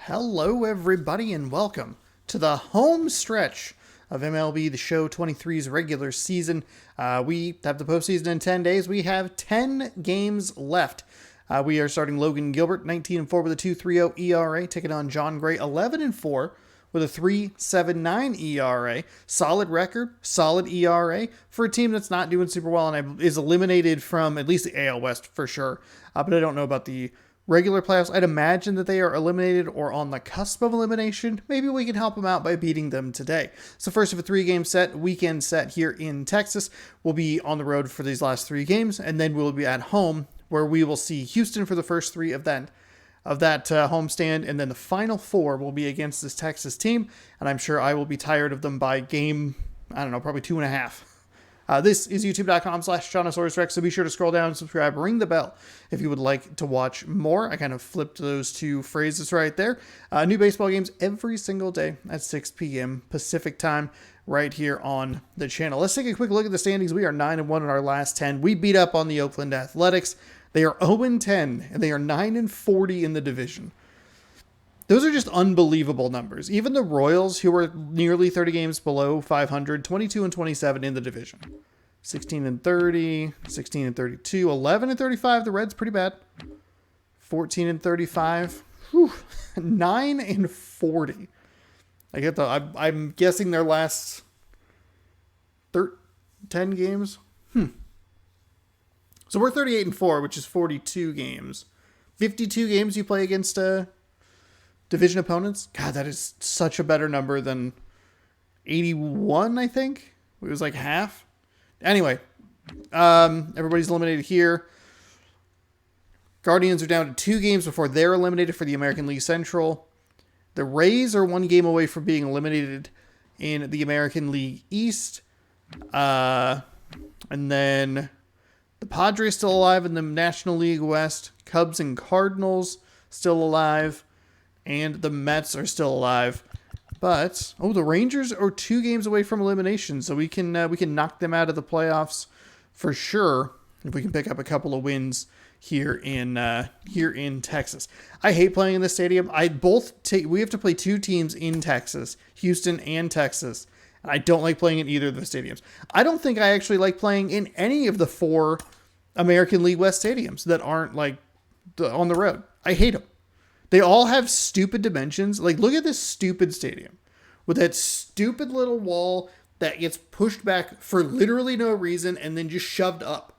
Hello, everybody, and welcome to the home stretch of MLB The Show 23's regular season. We have the postseason in 10 days. We have 10 games left. We are starting Logan Gilbert, 19-4 with a 2.30 ERA, taking on John Gray, 11-4 with a 3.79 ERA. Solid record, solid ERA for a team that's not doing super well and is eliminated from at least the AL West for sure. But I don't know about the regular playoffs. I'd imagine that they are eliminated or on the cusp of elimination. Maybe we can help them out by beating them today. So first of a 3-game weekend set here in Texas. We'll be on the road for these last 3 games, and then we'll be at home where we will see Houston for the first 3 of that homestand, and then the final 4 will be against this Texas team, and I'm sure I will be tired of them by game, I don't know, probably 2.5. This is youtube.com/JonosaurusRex, so be sure to scroll down, subscribe, ring the bell if you would like to watch more. I kind of flipped those 2 phrases right there. New baseball games every single day at 6 p.m. Pacific time right here on the channel. Let's take a quick look at the standings. We are 9-1 in our last 10. We beat up on the Oakland Athletics. They are 0-10, and they are 9-40 in the division. Those are just unbelievable numbers. Even the Royals, who are nearly 30 games below 500, 22-27 in the division. 16-30, 16-32, 11-35. The Reds pretty bad. 14-35. 9-40. I'm guessing their last 10 games. So we're 38-4, which is 42 games. 52 games you play against division opponents. God, that is such a better number than 81, I think. It was like half. Anyway, everybody's eliminated here. Guardians are down to 2 games before they're eliminated for the American League Central. The Rays are 1 game away from being eliminated in the American League East. And then the Padres still alive in the National League West. Cubs and Cardinals still alive. And the Mets are still alive. But, the Rangers are 2 games away from elimination. So we can knock them out of the playoffs for sure if we can pick up a couple of wins here in Texas. I hate playing in this stadium. We have to play 2 teams in Texas, Houston and Texas. I don't like playing in either of the stadiums. I don't think I actually like playing in any of the 4 American League West stadiums that aren't on the road. I hate them. They all have stupid dimensions. Like, look at this stupid stadium with that stupid little wall that gets pushed back for literally no reason and then just shoved up.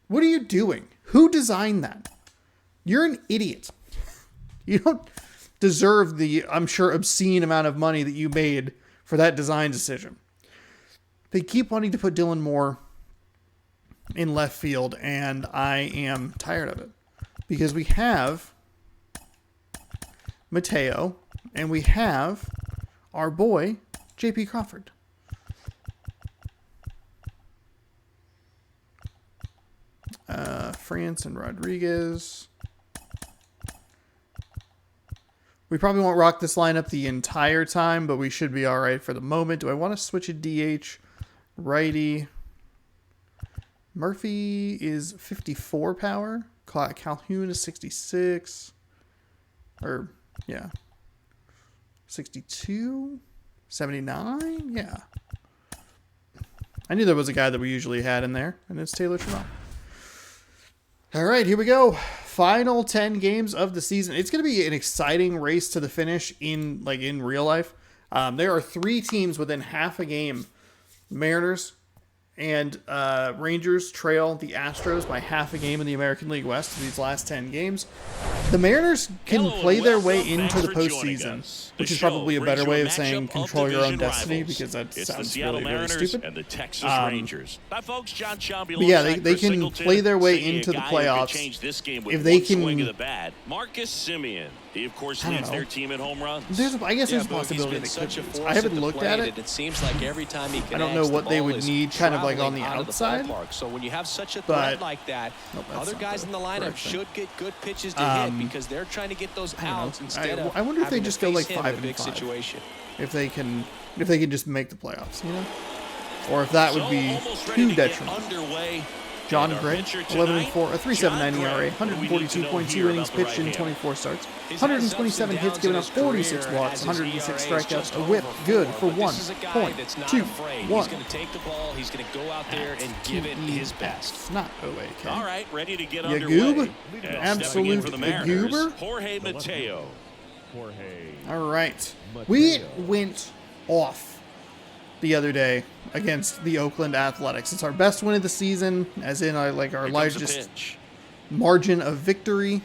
What are you doing? Who designed that? You're an idiot. You don't deserve the, I'm sure, obscene amount of money that you made for that design decision. They keep wanting to put Dylan Moore in left field, and I am tired of it. Because we have Mateo, and we have our boy, J.P. Crawford. France and Rodriguez. We probably won't rock this lineup the entire time, but we should be all right for the moment. Do I want to switch a DH? Righty. Murphy is 54 power. Calhoun is 66. 62? 79? Yeah. I knew there was a guy that we usually had in there, and it's Taylor Trammell. All right, here we go. Final 10 games of the season. It's going to be an exciting race to the finish in real life. There are 3 teams within half a game. Mariners and Rangers trail the Astros by half a game in the American League West these last 10 games. The Mariners can play their way into the postseason, which is probably a better way of saying control your own destiny, because that sounds really, really stupid. And the Texas Rangers. Hi, folks, John but yeah, they can play their way into the playoffs if they can. Marcus Semien, he of course leads their team at home runs. I guess there's a possibility they could. I haven't looked at it. It seems like every time he I don't know what they would need, kind of like on the outside. So when you have such a threat like that, other guys in the lineup should get good pitches to hit, because they're trying to get those outs instead of. I wonder if they just go like 5-5. Situation. If they can just make the playoffs, or if that would be too detrimental. John Gray, 11-4, a 3.79 ERA, 142.2 innings pitched in 24 starts, 127 hits given up, 46 walks, 106 strikeouts, a whip good for 1.21. He's going to take the ball. He's going to go out there and give it his best. Not OAK. All right, ready to get Yagoob? underway. Absolute Yagoober? Jorge Mateo. All right. We went off the other day against the Oakland Athletics. It's our best win of the season, as in our largest margin of victory.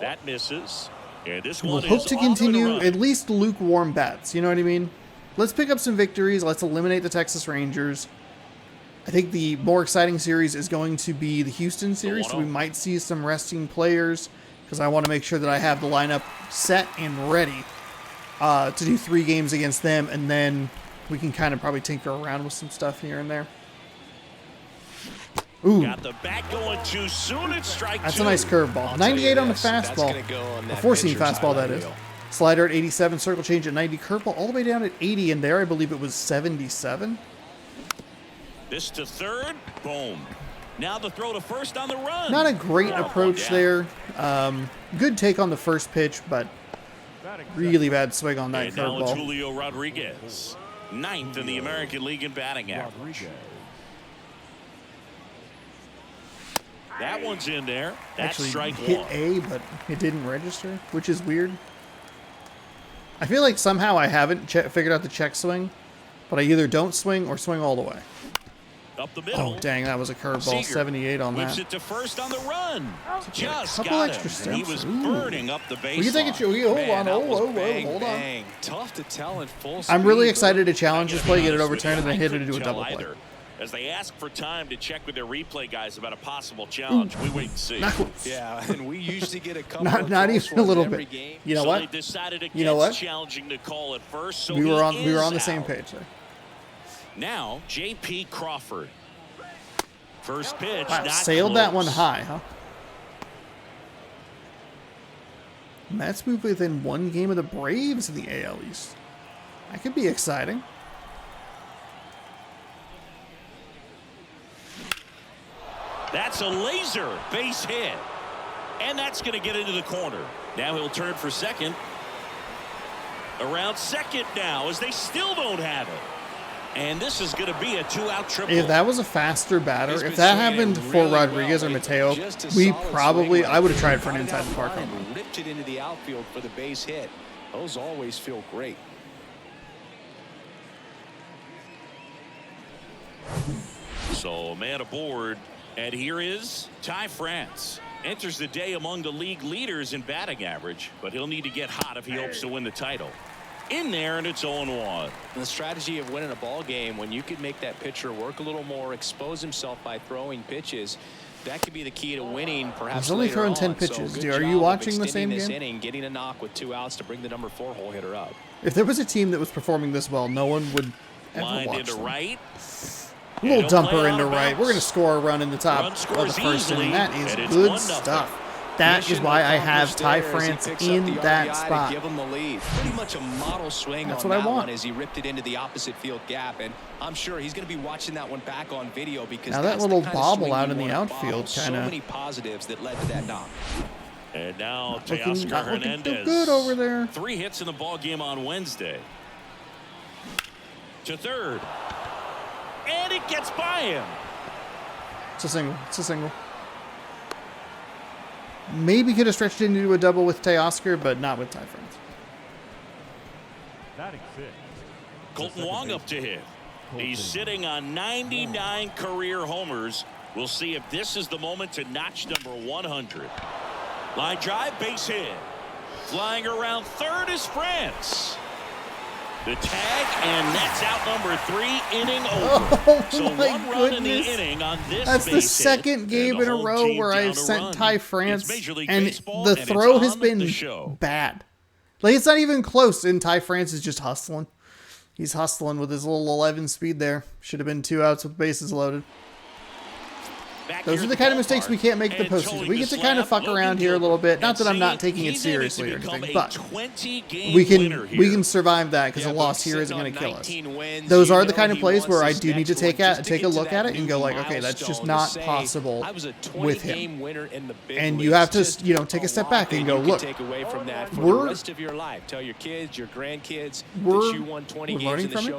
That misses. And this We'll one hope is to off and continue running. at least lukewarm bats. You know what I mean? Let's pick up some victories. Let's eliminate the Texas Rangers. I think the more exciting series is going to be the Houston series, so we might see some resting players because I want to make sure that I have the lineup set and ready to do 3 games against them, and then we can kind of probably tinker around with some stuff here and there. Ooh, Got the bat going too soon. It's strike that's 2. a nice curveball. 98 on the fastball. A four-seam fastball, that is. Slider at 87, circle change at 90, curveball all the way down at 80, and there I believe it was 77. This to third. Boom. Now the throw to first on the run. Not a great approach there. Good take on the first pitch, but really bad swing on that And now it's curveball. Julio Rodriguez, 9th in the American League in batting average. That one's in there. That's Actually strike hit 1. A, but it didn't register, which is weird. I feel like somehow I haven't figured out the check swing, but I either don't swing or swing all the way. Up the middle. Oh, dang, that was a curveball. 78 on Whips that. it to first on the run. Just couple got extra him. steps. He was Ooh. burning up the baseline. We can take it. Hold on. Hold on. Tough to tell in full I'm really speed, excited to challenge this play, get it Honest with overturned, you, and then I hit it couldn't into a tell double play. either. As they ask for time to check with their replay guys about a possible challenge, we wait and see. Not close. Yeah, and we usually get a couple Not of not close even a ones little every bit. game. You know So what? they decided against You know what? challenging the call at first, so We were on he the is same out. page there. Now, J.P. Crawford. First pitch, Wow, not sailed that one close. high, huh? Mets move within 1 game of the Braves in the AL East. That could be exciting. That's a laser base hit. And that's going to get into the corner. Now he'll turn for second. Around second now as they still don't have it. And this is going to be a 2-out triple. If that was a faster batter, if that happened for Rodriguez or Mateo, I would have tried for an inside the park home run. Ripped it into the outfield for the base hit. Those always feel great. So man aboard. And here is Ty France. Enters the day among the league leaders in batting average, but he'll need to get hot if he hopes to win the title. In there, and it's 0-1. The strategy of winning a ball game, when you could make that pitcher work a little more, expose himself by throwing pitches, that could be the key to winning. Perhaps he's only later throwing on. 10 pitches. So Are you watching the same game? Inning, getting a knock with 2 outs to bring the number 4 hole hitter up. If there was a team that was performing this well, no one would ever Lined watch into them. right. A little He'll play dumper it into out of right. bounds. We're going to score a run in the top Run of the scores first easily, inning. That and is it's good 1-0. stuff. That is why I have Ty France in that spot. Give him the lead. Pretty much a model swing. That's on what I that want. one as he ripped it into the opposite field gap, and I'm sure he's going to be watching that one back on video because Now that that's little the kind of bobble swing out you in the want to outfield bobble. So kinda- many positives that led to that knock. And now Not looking Teoscar too Hernandez. good over there. 3 hits in the ball game on Wednesday. To third. And it gets by him. It's a single. It's a single. Maybe could have stretched it into a double with Teoscar, but not with Ty France. Colton Wong up to hit. He's sitting on 99 career homers. We'll see if this is the moment to notch number 100. Line drive, base hit. Flying around third is France. The tag, and that's out number 3, inning over. Oh, So my 1 run in the goodness. inning on this That's the base hit, second and game the in a whole row team where down I've to sent run. Ty It's France, Major League and Baseball, the and it's throw has on been the show. bad. Like, it's not even close, and Ty France is just hustling. He's hustling with his little 11 speed there. Should have been 2 outs with bases loaded. Those are the kind of mistakes we can't make the postseason. We get to kind of fuck around here a little bit. Not that I'm not taking it seriously or anything, but we can survive that because a loss here isn't going to kill us. Those are the kind of plays where I do need to take a look at it and go like, okay, that's just not possible with him. And you have to, take a step back and go, look, we're learning from it.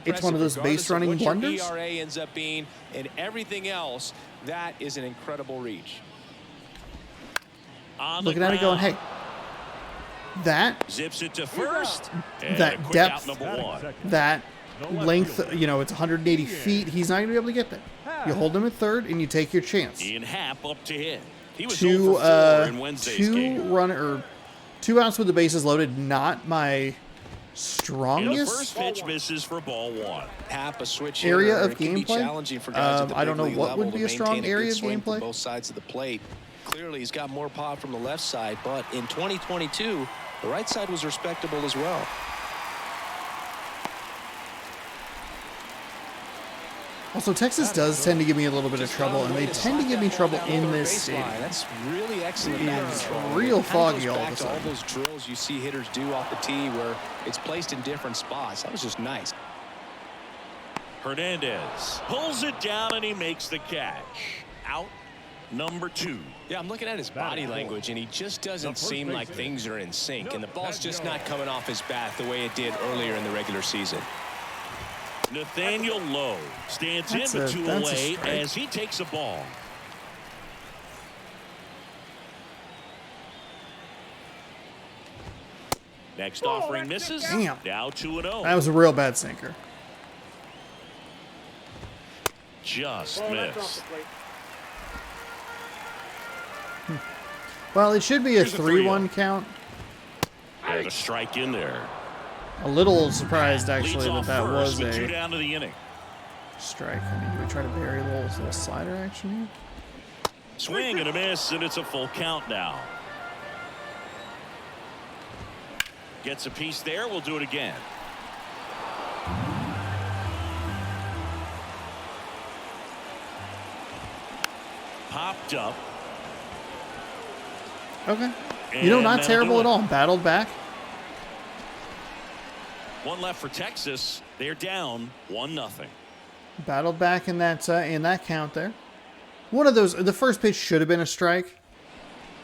It's one of those base running blunders. Ends up being and everything else. That is an incredible reach. Looking at it going, hey, that zips it to first. That depth, that length, it's 180 feet. He's not going to be able to get there. You hold him at third and you take your chance. Ian Happ up to hit. He was 2 outs with the bases loaded. Not my strongest first pitch misses for ball 1. A switch area of gameplay. I don't know what would be a strong area of gameplay. Both sides of the plate. Clearly, he's got more pop from the left side, but in 2022, the right side was respectable as well. Also, Texas does tend to give me a little bit of trouble, and they tend to give me trouble in this stadium. That's really excellent. It's real foggy all of a sudden. All those drills you see hitters do off the tee where it's placed in different spots. That was just nice. Hernandez pulls it down, and he makes the catch. Out number 2. Yeah, I'm looking at his body language, and he just doesn't seem like things are in sync, and the ball's just not coming off his bat the way it did earlier in the regular season. Nathaniel Lowe stands in but 2 away as he takes a ball. Next offering misses. Damn. Now 2-0. That was a real bad sinker. Just missed. Well, it should be a 3-1 count. And a strike in there. A little surprised, actually, that was a 2 down to the inning. Strike. I mean, do we try to bury a little slider action here? Swing and a miss, and it's a full count now. Gets a piece there. We'll do it again. Popped up. Okay. And not terrible at all. Battled back. 1 left for Texas. They're down 1-0. Battled back in that count there. One of those. The first pitch should have been a strike.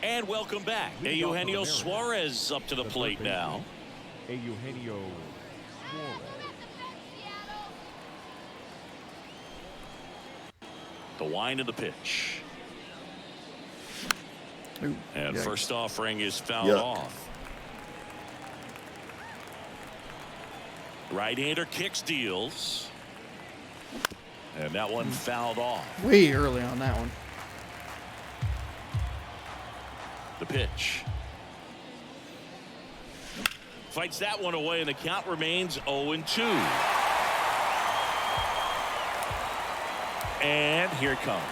And welcome back. Eugenio Suarez up to the plate now. Eugenio Suarez. The wind of the pitch. Ooh, And yikes. first offering is fouled off. Right-hander kicks, deals. And that one fouled off. Way early on that one. The pitch. Fights that one away, and the count remains 0-2. And here it comes.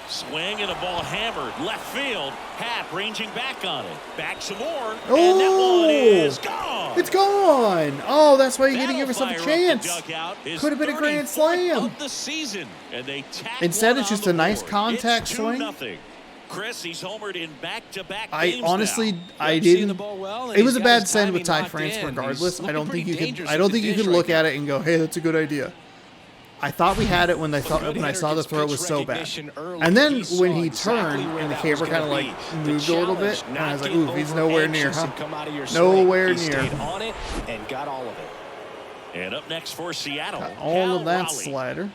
Swing and a ball hammered left field. Happ ranging back on it. Back some more. Oh, and that one is gone. It's gone. Oh, that's why you got to give yourself a chance. Could have been a grand slam. Of the season, and they Instead, it's just a nice contact swing. Chris, he's homered in back-to-back I games honestly, now. I didn't. It was a bad send with Ty France, regardless. I don't think you could look at it and go, "Hey, that's a good idea." I thought we had it when I saw the throw was so bad. And then when he turned and the camera kind of like moved a little bit, and I was like, ooh, he's nowhere near, huh? Nowhere near. On it and got all of it. And up next for Seattle, All of that Raleigh. slider.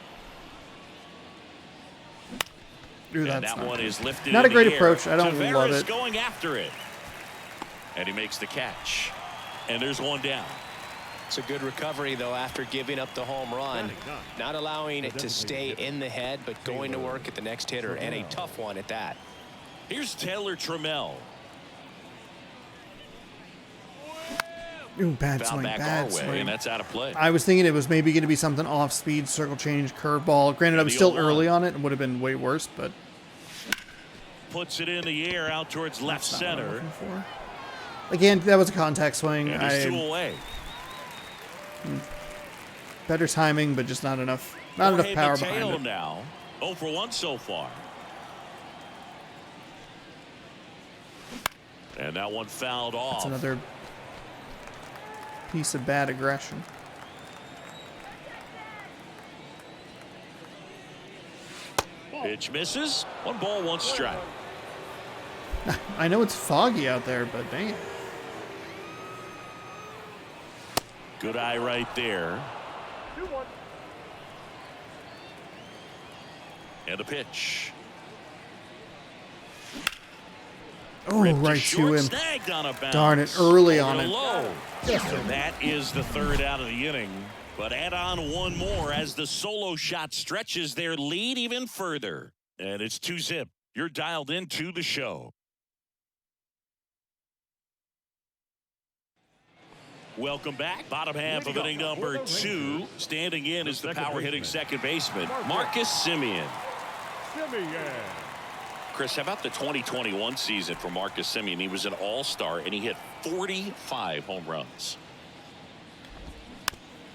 Ooh, And that's that one is lifted not a in great the air. approach. I don't Tavares love it. Going after it. And he makes the catch. And there's one down. It's a good recovery, though, after giving up the home run. Not allowing it to stay in the head, but going to work at the next hitter, and a tough one at that. Here's Taylor Trammell. Ooh, bad Foul swing, back bad our way, swing. and that's out of play. I was thinking it was maybe going to be something off speed, circle change, curveball. Granted, I was still early on it and would have been way worse, but Puts it in the air out towards left that's not what I'm center. looking for. Again, that was a contact swing. And there's 2 away. Better timing, but just not enough Not enough Jorge power Mateo behind it. now 0 for 1 so far. And that one fouled off. That's another piece of bad aggression. Pitch misses. 1 ball, 1 strike. I know it's foggy out there, but dang it. Good eye right there. And a pitch. Oh, Ripped right to short, him. snagged on a bounce. Darn it, early on Over it. low. And that is the 3rd out of the inning. But add on 1 more as the solo shot stretches their lead even further. And it's 2-zip. You're dialed into the show. Welcome back. Bottom half of inning number 2. Standing in is the power hitting second baseman, Marcus Semien. Chris, how about the 2021 season for Marcus Semien? He was an all-star and he hit 45 home runs.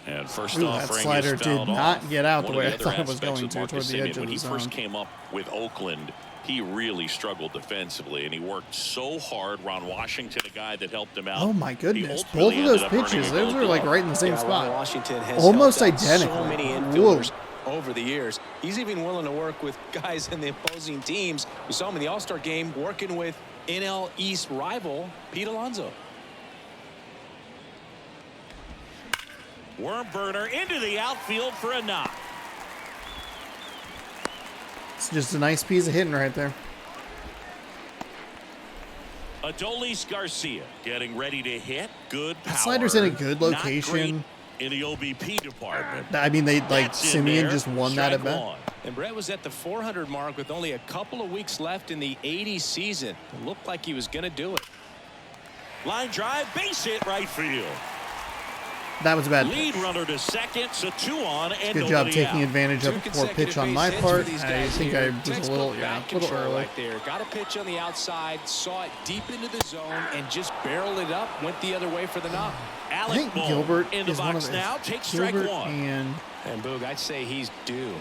And first offering that slider is did fouled not off. get out One the of way I other thought it was aspects going of to, toward Marcus the edge Semien, of when the he zone. first came up with Oakland, he really struggled defensively, and he worked so hard. Ron Washington, a guy that helped him out. Oh my goodness! He Both ultimately of those ended up earning pitches, a those Gold are like Glove. right in the same Ron spot. Washington has Almost helped out identical. so many infielders over the years. He's even willing to work with guys in the opposing teams. We saw him in the All-Star game working with NL East rival Pete Alonso. Worm burner into the outfield for a knock. It's just a nice piece of hitting right there. Adolis Garcia getting ready to hit. Good power. Slider's in a good Not location. great in the OBP department. I mean, they like That's in Semien there. just won that Strike at bat. 1. And Brett was at the 400 mark with only a couple of weeks left in the 80 season. It looked like he was going to do it. Line drive, base hit, right field. That was a bad Lead pitch. runner to second, so 2 on and Good job nobody taking out. advantage of a poor pitch on my part. I think I was a little, back a little control early. right there. Got a pitch on the outside, saw it deep into the zone, and just barreled it up. Went the other way for the knock. I Alec think Bohm Gilbert in the is one of box the now. Takes strike Gilbert 1. and And Boog, I'd say he's due.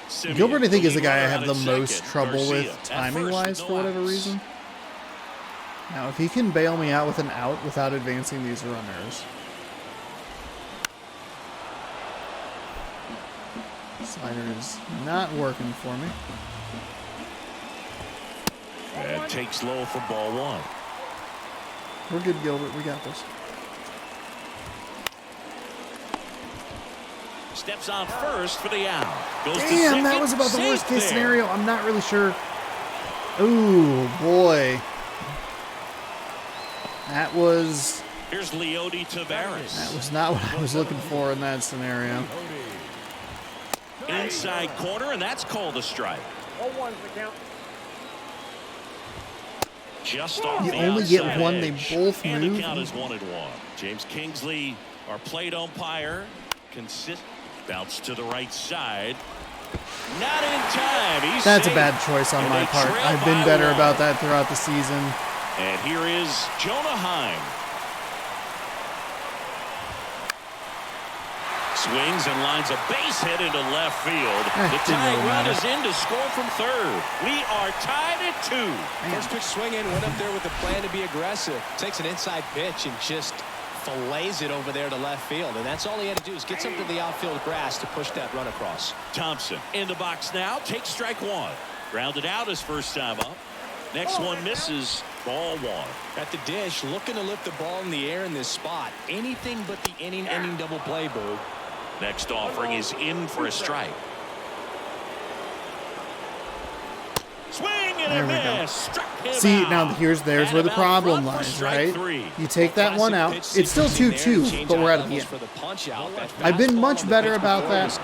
Simeon, Gilbert, I think, is the lead guy I runner have out the at most second. trouble Garcia with at timing first wise with for no whatever outs. reason. Now, if he can bail me out with an out without advancing these runners. Slider is not working for me. And takes low for ball 1. We're good, Gilbert. We got this. Steps on first for the out. Goes to Damn, second. that was about the Safe worst case there. scenario. I'm not really sure. Ooh, boy. That was Here's Leody Taveras. not what I was looking for in that scenario. Inside corner, and that's called a strike. Just off You the only get outside one, they edge. both and move. the count is 1-1. James Kingsley, our plate umpire, bounce to the right side. Not in time. He's That's a safe. bad choice on And my they part. trail I've been by better 1. about that throughout the season. And here is Jonah Heim. Swings and lines a base hit into left field. The didn't tying really run matter. is in to score from third. We are tied at 2. First pitch swinging, went up there with a plan to be aggressive. Takes an inside pitch and just fillets it over there to left field. And that's all he had to do is get something to the outfield grass to push that run across. Thompson in the box now. Takes strike 1. Grounded out his first time up. Next one misses. Ball 1. At the dish, looking to lift the ball in the air in this spot. Anything but the inning double play, Boog. Next offering is in for a strike. Swing and There a we go. miss. Struck him See, out. now there's And where the about problem front for lies, strike right? 3. You take that one out. It's still 2-2, but we're out of the end. I've been much better about that.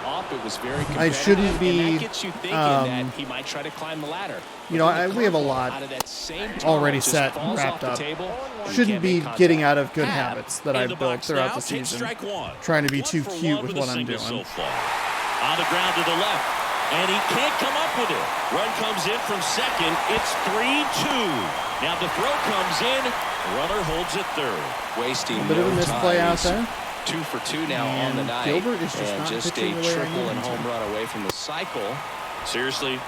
I shouldn't be, he might try to climb the ladder. You know, we have a lot already set, wrapped up. Shouldn't be getting out of good habits that In I've the built box throughout now, the takes season. strike 1. Trying to be 1 too for cute 1 with a what I'm single doing. So far. On the ground to the left. And he can't come up with it. Run comes in from second. It's 3-2. Now the throw comes in. Runner holds it third. Wasting A bit of a no misplay time. out there. 2 for 2 now on the night. Gilbert is just and not just a pitching the way I triple need and him to. home run away from the cycle. Seriously,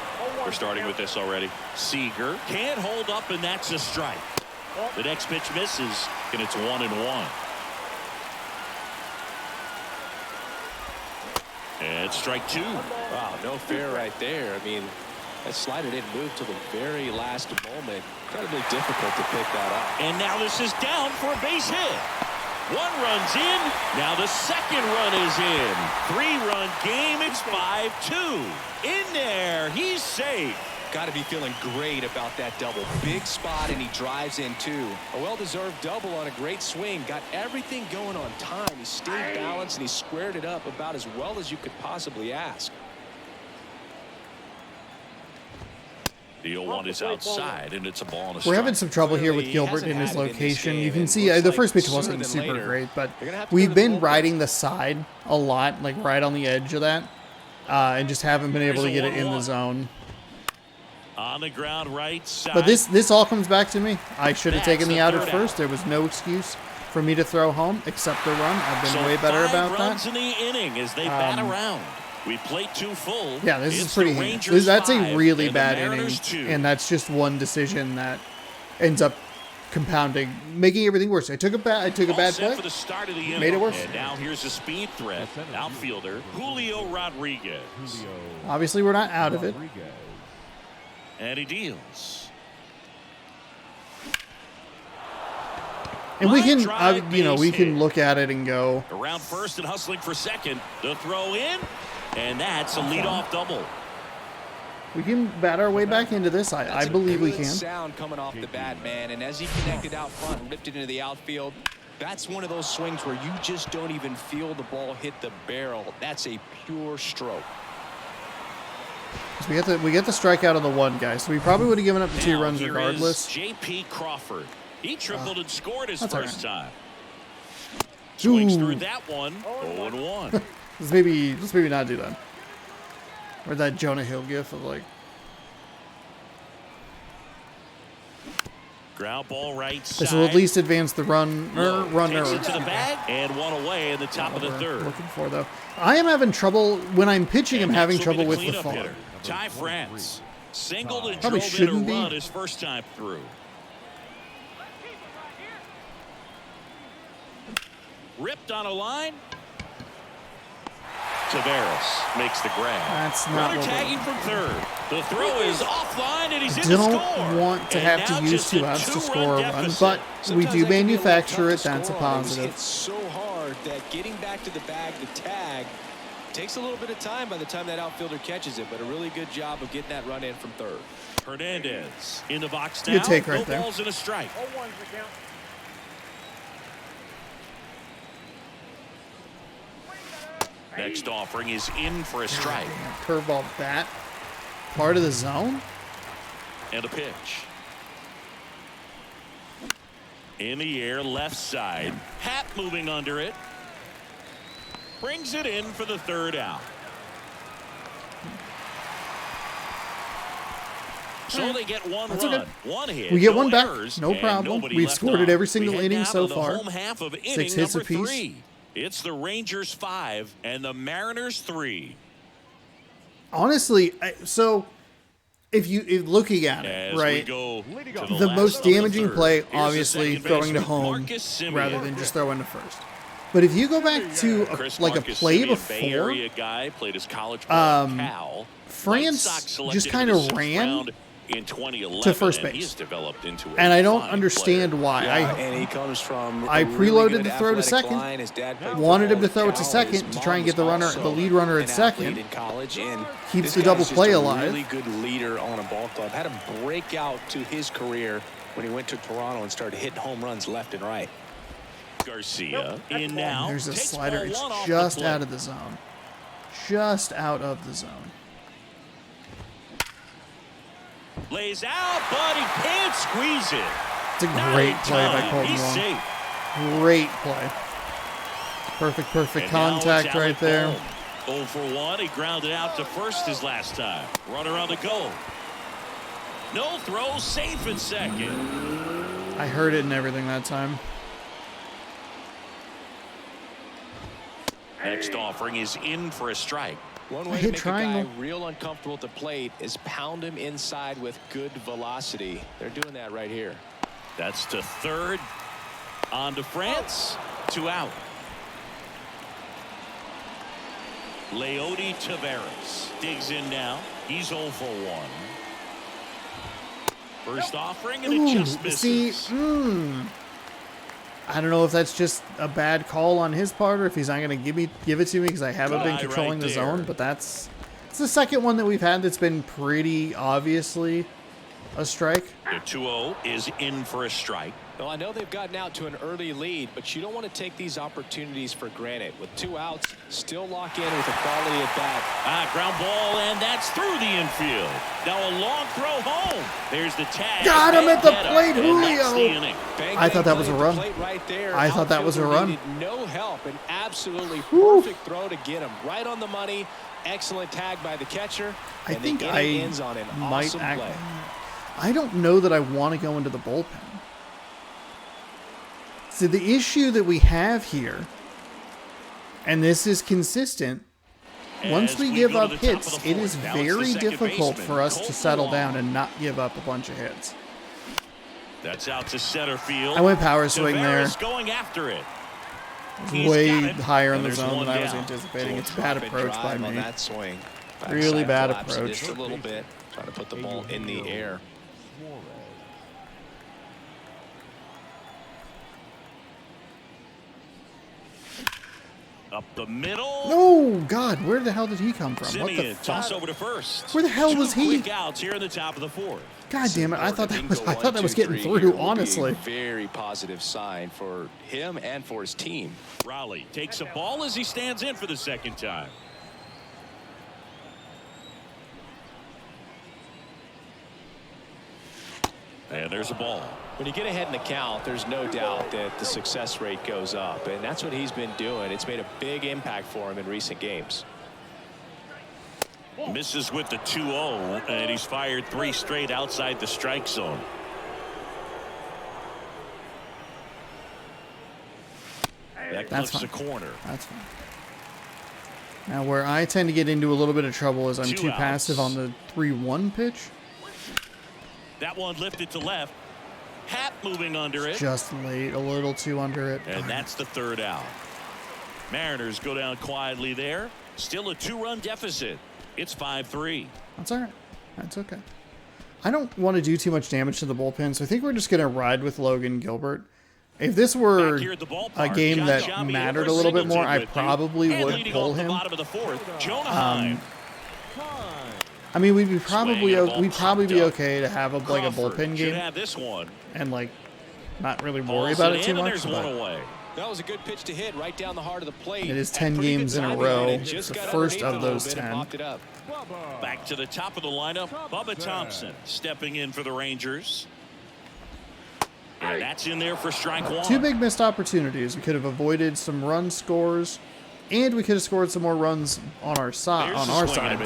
we're starting with this already. Seager can't hold up, and that's a strike. The next pitch misses, and it's 1-1. And strike 2. Wow, no fair right there. I mean, that slider didn't move till the very last moment. Incredibly difficult to pick that up. And now this is down for a base hit. 1 run's in. Now the second run is in. 3-run game. It's 5-2. In there. He's safe. Got to be feeling great about that double. Big spot, and he drives in too. A well-deserved double on a great swing. Got everything going on time. He stayed balanced, and he squared it up about as well as you could possibly ask. The 0-1 is outside, and it's a ball and a strike. We're having some trouble here with Gilbert in his location. You can see the first pitch wasn't super great, but we've been riding the side a lot, like right on the edge of that, and just haven't been able to get it in the zone. On the ground, right side. But this all comes back to me. I should have taken the out at first. There was no excuse for me to throw home except the run. I've been way better about that. 5 runs in the inning as they bat around. We played 2 full. Yeah, this is It's pretty the heinous. Rangers That's a 5 really and the bad inning, Mariners 2. and that's just one decision that ends up compounding, making everything worse. I took a bad All play, set for the start of the inning. made it worse. And now here's a speed threat. Outfielder Julio Rodriguez. Obviously, we're not out of it. And he deals. And we can, drive we base can hit. look at it and go, Around first and hustling for second. The throw in. And that's a leadoff double. we can bat our way back into this. I believe we can. Sound coming off the bat, man, and as he connected out front and ripped it into the outfield, that's one of those swings where you just don't even feel the ball hit the barrel. That's a pure stroke. So we get the strikeout on the 1 guy, so we probably would have given up the 2 Now runs here regardless. is J.P. Crawford. He tripled and scored his that's first all right. time. Swings Ooh. through that one. 0-1. Let's maybe not do that. Or that Jonah Hill gif of like, Ground ball right side. this will at least advance the runner. Takes it to the bag and 1 away in the top of the We're third. looking for though. I am having trouble when I'm pitching. I'm And having next will be trouble with the cleanup fall. hitter, Ty France. Singled and Probably drove in a shouldn't be. run his first time through. Ripped on a line. Tavares makes the grab. That's not Runner what tagging from third. The throw is offline and he's in to Don't score. want to And have now to use just 2 a outs to 2-run score a run, deficit. but we Sometimes do that can be a little manufacture it. tough to That's a score on. It was positive. hit so hard that getting back to the bag, the tag, takes a little bit of time by the time that outfielder catches it, but a really good job of getting that run in from third. Hernandez in the box now. Good take right no there. balls and a strike. Next offering is in for a strike. Curveball bat. Part of the zone. And a pitch. In the air, left side. Hat moving under it. Brings it in for the 3rd out. So they get 1 That's run, okay. 1 hit. We get no 1 back. errors, No and problem. nobody We've left scored it on. every single We head inning now so to the far. home half of 6 inning hits number apiece. 3. It's the Rangers 5 and the Mariners 3. Honestly, so if looking at it, As right, we go to the last most of the damaging third. play, Here's the obviously, second throwing to baseman, home Marcus Semien. rather than just throwing to first. But if you go back to Chris like a Marcus play Semien, Bay before, Area guy, played his college ball at Cal. France White Sox selected just him kind in of the 6th ran round in 2011, to first and base. he's developed into a and I don't fine understand player. why. And he comes from I a preloaded really good to throw to athletic second. line. His dad played Wanted him to football throw at it to Cal. second His to try and mom get the was runner, also the lead runner an at athlete second. in college, and Keeps this the guy's double just play a alive. Really good leader on a ball club. Had a breakout to his career when he went to Toronto and started hitting home runs left and right. Garcia in now. There's a takes slider. ball It's 1 off just the plate. out of the zone. Just out of the zone. Lays out, but he can't squeeze it. It's a Not great in play by time. Colton He's Wong. safe. Great play. Perfect And now it's contact right Alec there. Bohm. 0 for 1. He grounded out to first his last time. Runner on the go. No throw, safe at second. I heard it and everything that time. Next offering is in for a strike. One way to make a guy real uncomfortable at the plate is pound him inside with good velocity. They're doing that right here. That's to third. On to France. 2 out. Leody Taveras digs in now. He's 0 for 1. First offering, and it just misses. See, I don't know if that's just a bad call on his part, or if he's not going to give it to me because I haven't been controlling the zone. But it's the second one that we've had that's been pretty obviously a strike. The 2-0 is in for a strike. Well, I know they've gotten out to an early lead, but you don't want to take these opportunities for granted. With 2 outs, still lock in with a quality at bat. Ground ball, and that's through the infield. Now a long throw home. There's the tag. Got him at the plate, Julio. Bang, I thought that was a run. Right there. I thought that was a run. No help, an absolutely perfect throw to get him right on the money. Excellent tag by the catcher. I think I ends on an awesome play. I don't know that I want to go into the bullpen. So the issue that we have here, and this is consistent, once we give up hits, it is very difficult for us to settle down and not give up a bunch of hits. That's out to center field. I went power swing there. Going after it. Way higher in the zone than I was anticipating. It's a bad approach by me. That swing. Really bad approach. Just a little bit. Trying to put the ball in the air. Up the middle. No, God, where the hell did he come from? Simeon, what the toss fuck? over to first. Where the hell was he? 2 quick outs here in the top of the 4th. God damn it! I thought that was getting through. Honestly, very positive sign for him and for his team. Raleigh takes a ball as he stands in for the 2nd time. And there's a ball. When you get ahead in the count, there's no doubt that the success rate goes up, and that's what he's been doing. It's made a big impact for him in recent games. Misses with the 2-0, and he's fired 3 straight outside the strike zone. That clips the corner. That's fine. Now, where I tend to get into a little bit of trouble is I'm too passive on the 3-1 pitch. That one lifted to left. Happ moving under it. Just late, a little too under it. And that's the 3rd out. Mariners go down quietly there. Still a 2-run deficit. It's 5-3. That's all right. That's okay. I don't want to do too much damage to the bullpen, so I think we're just going to ride with Logan Gilbert. If this were a game that mattered a little bit more, I probably would pull him. I mean, we'd probably be okay to have a bullpen game and not really worry about it too much. But that was a good pitch to hit right down the heart of the plate. It is 10 games in a row. It's the first of those 10. Back to the top of the lineup, Bubba Thompson stepping in for the Rangers. And that's in there for strike 1. 2 big missed opportunities. We could have avoided some run scores, and we could have scored some more runs on our side.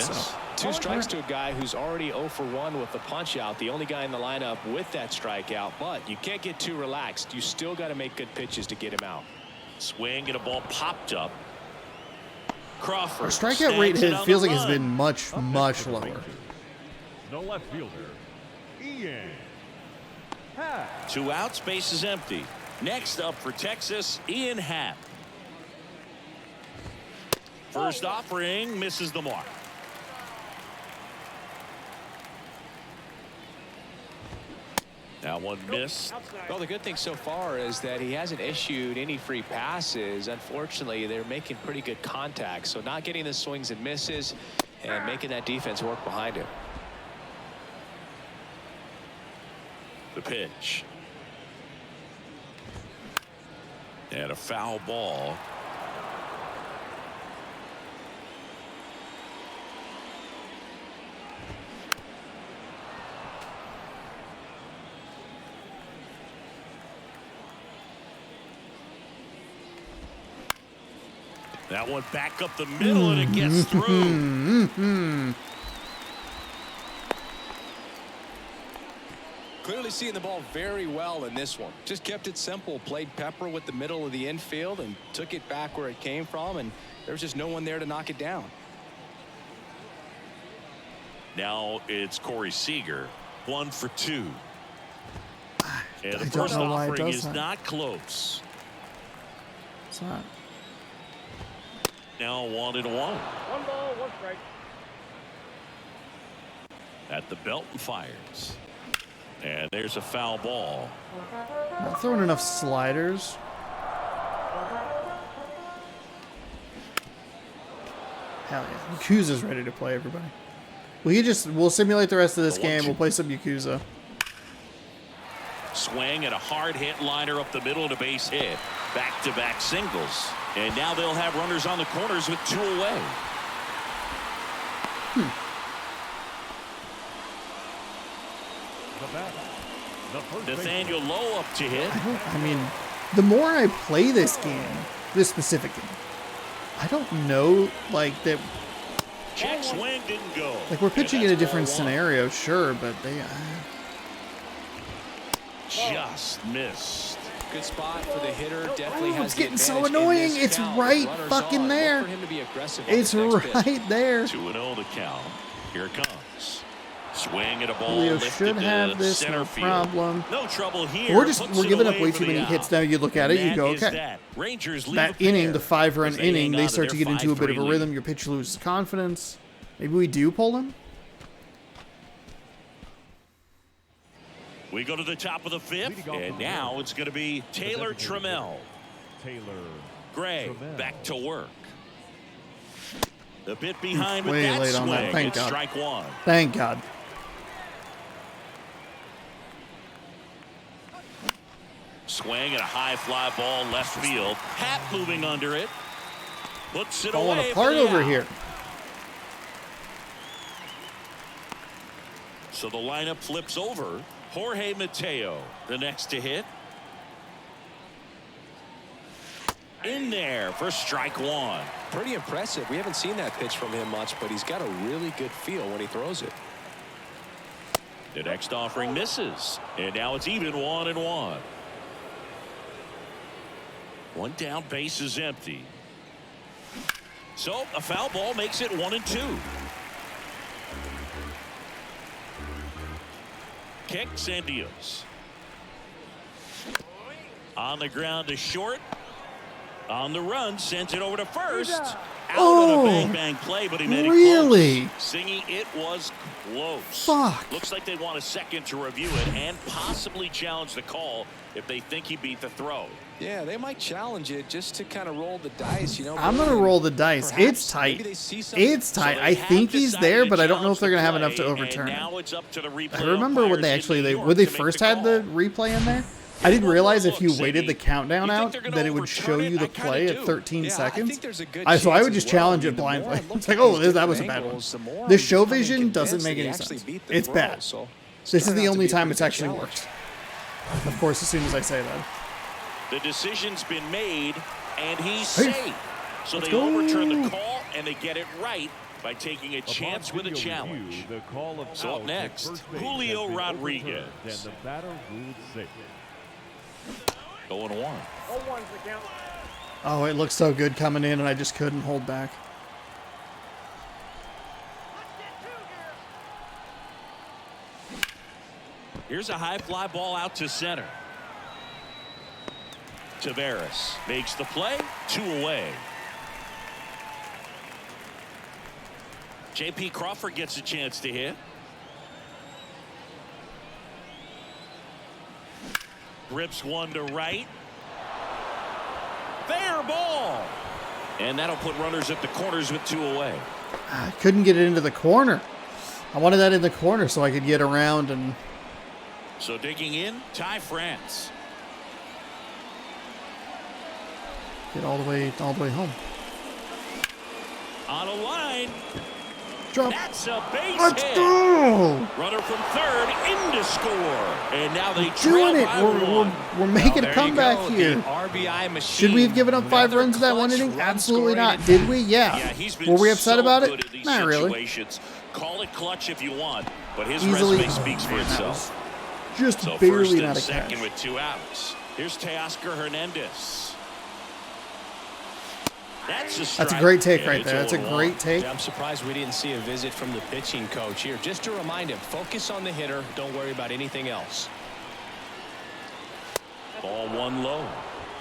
So. 2 strikes to a guy who's already 0 for 1 with the punch out. The only guy in the lineup with that strikeout. But you can't get too relaxed. You still got to make good pitches to get him out. Swing and a ball popped up. Crawford. Our strikeout rate feels like it's been much lower. No left fielder. Ian. 2 outs, base is empty. Next up for Texas, Ian Happ. First offering misses the mark. That one missed. Well, the good thing so far is that he hasn't issued any free passes. Unfortunately, they're making pretty good contact, so not getting the swings and misses and making that defense work behind him. The pitch. And a foul ball. That one back up the middle, and it gets through. Clearly Really seeing the ball very well in this one. Just kept it simple. Played pepper with the middle of the infield and took it back where it came from. And there was just no one there to knock it down. Now it's Corey Seager. 1 for 2. And the I don't first know why it offering does is that. not close. It's not. Now 1-1. 1 ball, 1 strike. At the belt and fires. And there's a foul ball. Not throwing enough sliders. Hell yeah. Yakuza's ready to play, everybody. We'll simulate the rest of this The game. 1-2. We'll play some Yakuza. Swing and a hard hit liner up the middle to base hit. Back-to-back singles. And now they'll have runners on the corners with 2 away. The batter, the first Nathaniel Lowe up to hit. I mean, the more I play this game, this specific game, I don't know, like, that, Check swing didn't go. like, we're pitching in And a that's different ball 1. scenario, sure, but they, Just missed. Good spot for the hitter. Definitely has it's the getting so advantage in annoying. this It's count. right Runners fucking on. Look there. for him to be aggressive on it's this next pitch. right there. 2-0 the count. Here it comes. Swing at a ball. Julio lifted should to have this, center no field. problem. No trouble here. We're Puts it giving up away way for too the many out. hits now. You look at it, you And go, that is okay. that. Rangers leave That a inning, the pair 5-run as they inning, hang they on start to their get into a bit of a 5-3 rhythm. lead. Your pitcher loses confidence. Maybe we do pull him. We go to the top of the 5th, Leading off and the now board. it's going to be Taylor designated Trammell. Taylor Gray Trammell. back to work. A bit behind with Way that late on swing. that. Thank It's God. strike 1. Thank God. Swing and a high fly ball left field. Hat moving under it. Puts it Falling away apart for the over out. here. So the lineup flips over. Jorge Mateo, the next to hit. In there for strike 1. Pretty impressive. We haven't seen that pitch from him much, but he's got a really good feel when he throws it. The next offering misses. And now it's even 1-1. One down, base is empty. So a foul ball makes it 1-2. Kicks and deals. On the ground to short. On the run, sends it over to first. Out on a bang play, but he made it really? close. Singy, it was close. Fuck. Looks like they want a second to review it and possibly challenge the call if they think he beat the throw. Yeah, they might challenge it just to kind of roll the dice, you know. I'm going to roll the dice. Perhaps It's tight. maybe they see something. It's tight. So I they think have he's decided there, to but I don't know if they're going to have challenge enough to the play, overturn and it. now it's up to the replay I remember when umpires they in actually New York when they to make first the had the call. replay in there. I didn't realize if you Look, waited the Siggy, countdown you think out they're gonna that it would show overturn you it? the I kinda play do. at 13 Yeah, I seconds. think there's a good So I chance would as just well. challenge I it mean, the more blindly. I look It's at like, oh, these that was a different bad one. angles, the more The I'm show becoming vision doesn't convinced make that he any actually sense. beat the It's throw, bad. so This is turned the out to only be a time pretty it's good actually challenge. worked. Of course, as soon as I say that. The decision's been made, and he's Hey, safe. So let's they go. overturn the call, and they get it right by taking a Upon chance with a video challenge. review, the call of So up out at next, first base Julio has been Rodriguez. overturned, and the batter ruled safe. 0-1. Oh, it looks so good coming in, and I just couldn't hold back. Here's a high fly ball out to center. Taveras makes the play, 2 away. J.P. Crawford gets a chance to hit. Rips one to right. Fair ball. And that'll put runners at the corners with 2 away. I couldn't get it into the corner. I wanted that in the corner so I could get around and So digging in, Ty France. get all the way home. On a line. Drop. That's a base Let's hit. go! Runner from third in to score. And now they Doing trail it. by We're 1. making There a you comeback go, here. the RBI machine. Should we have given up 5 Another runs in that one clutch inning? run Absolutely scoring not. Did we? Yeah, Yeah. he's been Were we upset so about good it? at these Not really. situations. Call it clutch if you want, but his Easily. resume speaks for Man, that itself. just So barely first and not a second catch. with 2 outs. Here's Teoscar Hernandez. That's a strike. That's a great take And right it's there. That's a 0-1. great take. Yeah, I'm surprised we didn't see a visit from the pitching coach here. Just to remind him, focus on the hitter. Don't worry about anything else. Ball 1 low.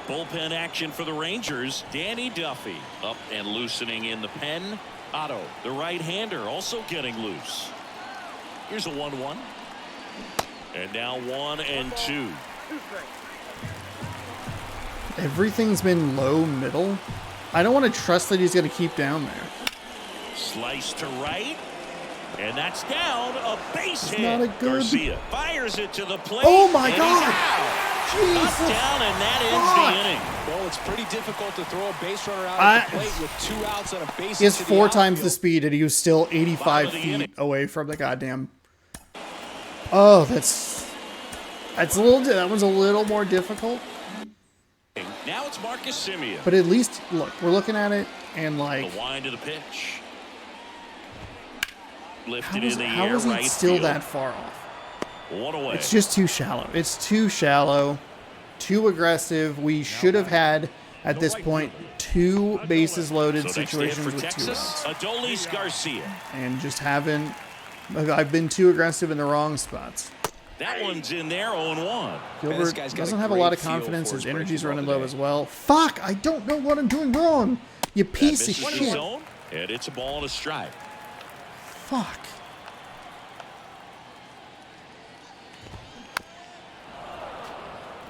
Bullpen action for the Rangers. Danny Duffy up and loosening in the pen. Otto, the right-hander, also getting loose. Here's a 1-1. And now 1-2. Everything's been low middle. I don't want to trust that he's going to keep down there. Slice to right. And that's down. A base hit. not a good- Garcia fires it to the plate. Oh my and he's God! out. Jesus! Up, down, and that Fuck! ends the inning. Well, it's pretty difficult to throw a base runner out at the plate with 2 outs on a base. He has into the 4 times the outfield. speed, and he was still 85 Bottom of the feet inning. away from the goddamn. Oh, that's a little. That one's a little more difficult. Now it's Marcus Semien. But at least, look, we're looking at it, and like, The wind of the pitch. how Lifted is, in the how air, is he right still field. that far off? 1 away. It's just too shallow. It's too shallow, too aggressive. We should have had, at this point, 2 bases loaded So next to hit situations for with 2 Texas, outs. Adolis Garcia. And just haven't. I've been too aggressive in the wrong spots. That one's in there, 0-1. Gilbert this guy's got doesn't a have a lot great of feel confidence. for His his energy's breaking running ball low today. as well. Fuck! I don't know what I'm doing wrong. You piece of Misses the shit. zone, and it's a ball and a strike. Fuck.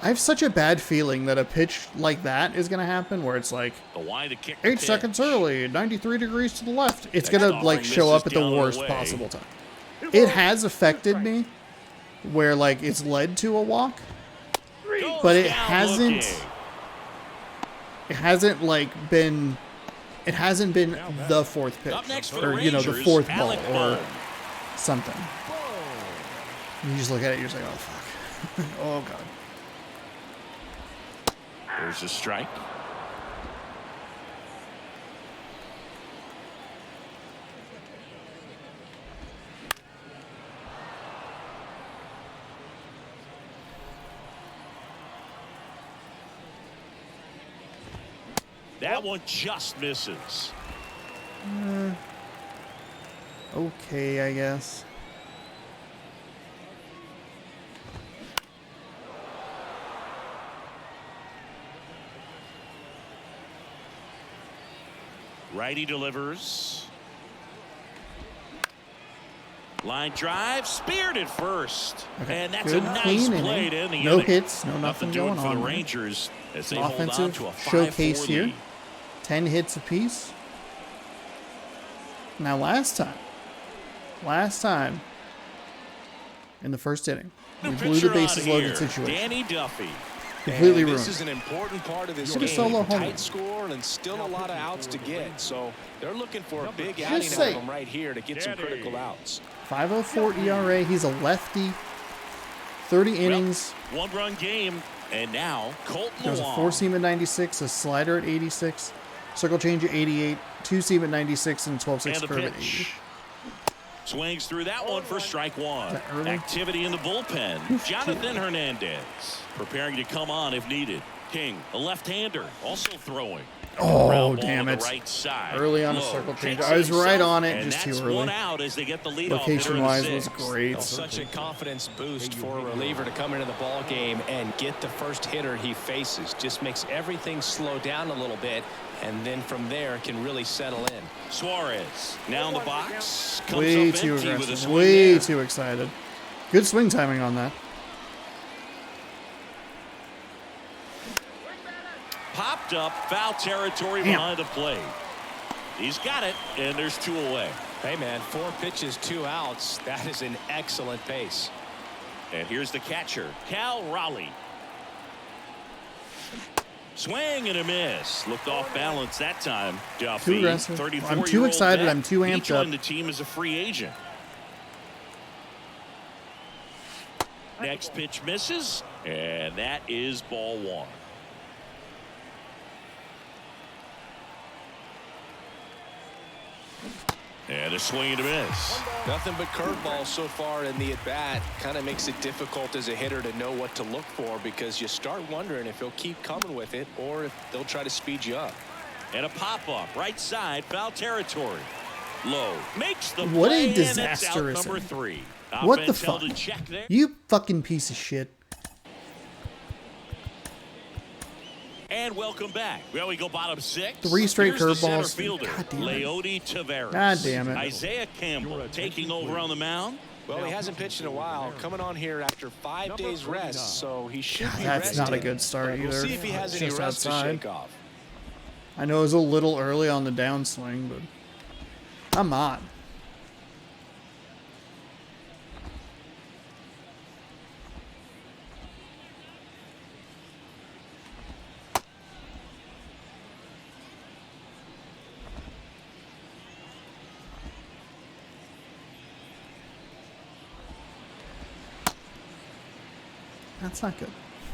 I have such a bad feeling that a pitch like that is going to happen where it's like The wind to kick 8 the seconds pitch. early, 93 degrees to the left. It's Next going to like offering show up misses at the down and worst away. possible time. It has affected me where like it's led to a walk, Goes but it down hasn't. looking. It hasn't like been. It hasn't been the 4th pitch, Up next for the or you know, the Rangers, 4th ball Alec or Bohm. something. You just look at it, you're just like, oh fuck, oh god. There's a strike. That one just misses. Okay, I guess. Righty delivers. Line drive, speared at first. Okay, And that's good, a nice clean play inning. to end the No inning. hits, no nothing doing going for on the there. Rangers as they Some hold on offensive to a 5-4 showcase here. lead. 10 hits apiece. Now last time, in the first inning, we blew the Pitcher on bases here, loaded situation. Danny Duffy. Completely And ruined. this is an important part of this Should have game. solo homer. Tight score and still a lot of outs to get. So they're looking for a big Just outing out say- of him right here to get some critical outs. 5.04 ERA. He's a lefty. 30 innings. One-run game, and now Colton There's a Wong. 4-seam at 96, a slider at 86, circle change at 88, 2-seam at 96, and 12-6 And the curve at 80. pitch. Swings through that one for strike one. that early? Activity in the bullpen. Jonathan Hernandez preparing to come on if needed. King, a left-hander, also throwing. Oh, Ground ball damn on it. the right side. Early on a Low. circle change. Takes I was right himself, on it, and just too that's early. one out as they get the leadoff hitter in the Location-wise was sixth. great. Such a confidence boost for a reliever to come into the ball game and get the first hitter he faces. Just makes everything slow down a little bit, and then from there can really settle in. Suarez now in the box. Comes Way up too empty with a aggressive. swing Way there. too excited. Good swing timing on that. Popped up, foul territory Damn. behind the plate. He's got it, and there's 2 away. Hey, man, 4 pitches, 2 outs. That is an excellent pace. And here's the catcher, Cal Raleigh. Swing and a miss. Looked off balance that time. Duffy, Too aggressive. 34 I'm too excited. I'm too He amped joined up. the team as a free agent. Next pitch misses, and that is ball 1. And a swing and a miss. Nothing but curveballs so far in the at-bat. Kind of makes it difficult as a hitter to know what to look for because you start wondering if he'll keep coming with it or if they'll try to speed you up. And a pop-up, right side, foul territory. Low, makes the What play, a disaster and it's is out number it? 3. What the Offense fuck? held in check there. You fucking piece of shit. And welcome back. Well, we go bottom 6. 3 straight Here's the center curveballs. fielder, God damn it. Leody Taveras. God damn it. Isaiah Campbell taking over on the mound. Well, he hasn't pitched in a while, coming on here after 5 days rest, so he should be That's resting. not a good start But we'll either. see if he has It's any just rest to outside. shake off. I know it was a little early on the downswing, but come on. That's not good.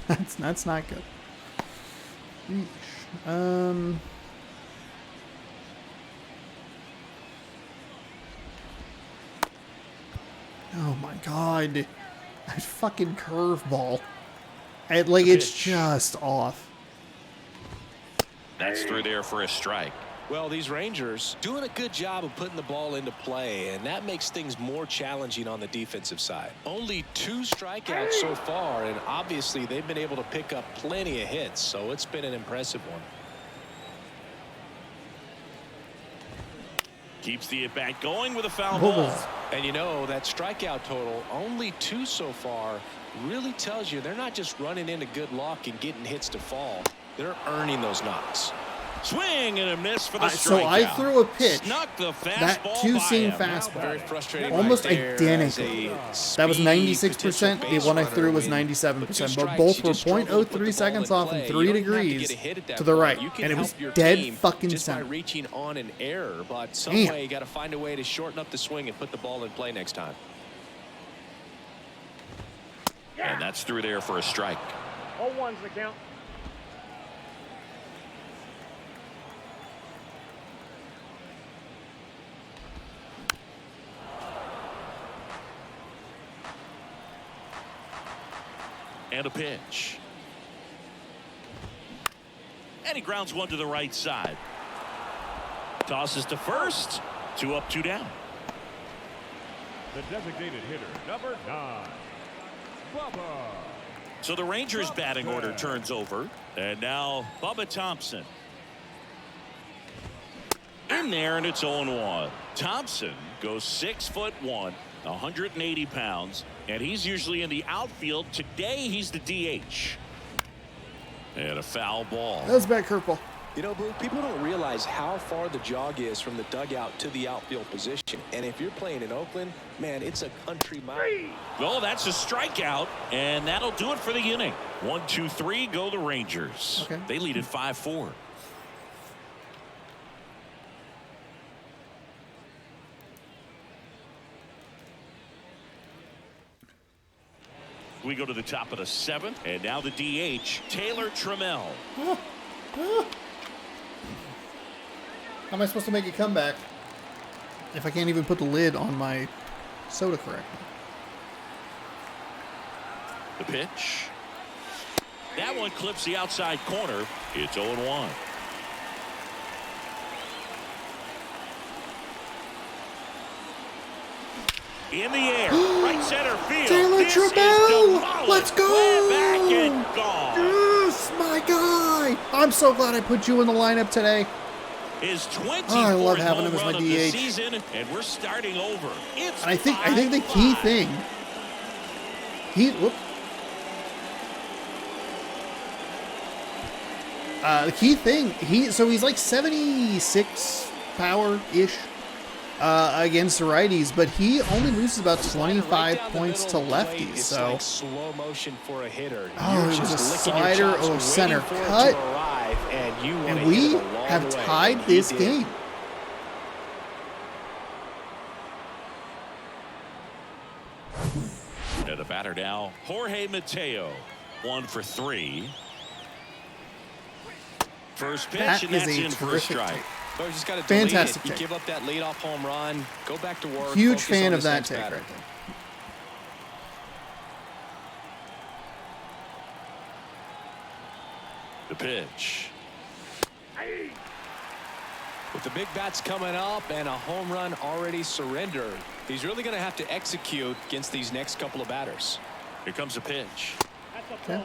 That's not good. Yeesh. Oh my god. That fucking curveball. It's just off. That's through there for a strike. Well, these Rangers doing a good job of putting the ball into play, and that makes things more challenging on the defensive side. Only 2 strikeouts so far, and obviously they've been able to pick up plenty of hits, so it's been an impressive one. Keeps the at-bat going with a foul What ball. was- And you know, that strikeout total, only 2 so far, really tells you they're not just running into good luck and getting hits to fall. They're earning those knocks. Swing and a miss for the strikeout. So I threw a pitch. Snuck the That fastball 2-seam by him. Very fastball. frustrating. Almost right there identical. as a That was speed 96%. potential The one I base threw was runner. 97%. With 2 But strikes, both you were just struggle to put the 0.03 ball seconds in off play. and You 3 don't have to degrees get a hit at that to the point. right. You can And it was help your dead team fucking just by center. reaching on an error, but some Damn. way you got to find a way to shorten up the swing and put the ball in play next time. And that's through there for a strike. 0-1's the count. And a pitch. And he grounds one to the right side. Tosses to first. 2 up, 2 down. The designated hitter, number 9, Bubba. So the Rangers batting order turns over. And now Bubba Thompson. In there, and it's 0-1. Thompson goes 6'1", 180 pounds, and he's usually in the outfield. Today, he's the DH. And a foul ball. That was a bad curveball. You know, Blue, people don't realize how far the jog is from the dugout to the outfield position. And if you're playing in Oakland, man, it's a country mile. Well, that's a strikeout, and that'll do it for the inning. 1, 2, 3, go the Rangers. Okay. They lead at 5-4. We go to the top of the 7th, and now the DH, Taylor Trammell. How am I supposed to make a comeback if I can't even put the lid on my soda correctly? The pitch. That one clips the outside corner. It's 0-1. In the air, right center field. Taylor This is Trammell! demolished. Let's go! Way back and gone. Yes, my guy! I'm so glad I put you in the lineup today. His 24th I love having home him as run my of the DH. season, and we're starting over. It's And I think the key 5-5. thing. The key thing, he's like 76 power-ish against the righties, but he only loses about 25 points to lefties. It's So like slow motion for a hitter. Oh, You're it was just a licking your slider chops, or center waiting for it cut. to arrive, and you want and to we hit it a long have way, tied and he this did. game. And the batter now, Jorge Mateo, 1 for 3. First pitch, That and is that's a in for a terrific strike. Well, you just got to Fantastic You take. give up that leadoff home run. Go back to work. Huge focus fan on of this that next take batter. right there. The pitch. With the big bats coming up and a home run already surrendered, he's really going to have to execute against these next couple of batters. Here comes a pitch. Okay.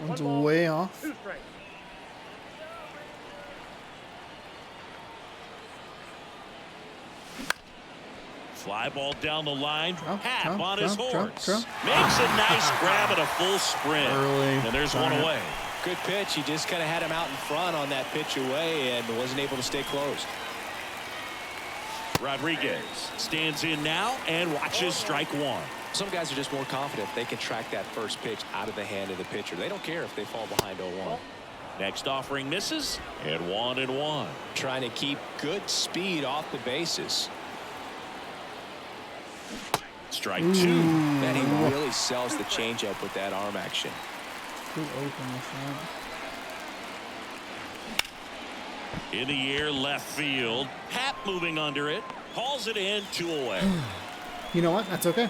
One's way off. 2 strikes. Fly ball down the line. Hap Drop, on his drop, horse. drop. Makes a nice grab at a full sprint. Early. And there's one Darn it. away. Good pitch. He just kind of had him out in front on that pitch away and wasn't able to stay closed. Rodriguez stands in now and watches strike one. Some guys are just more confident they can track that first pitch out of the hand of the pitcher. They don't care if they fall behind 0-1. Next offering misses, and 1-1. Trying to keep good speed off the bases. Strike Ooh. two. Man, he really sells the changeup with that arm action. Too open with that. In the air, left field. Hap moving under it. Hauls it in, 2 away. You know what? That's okay.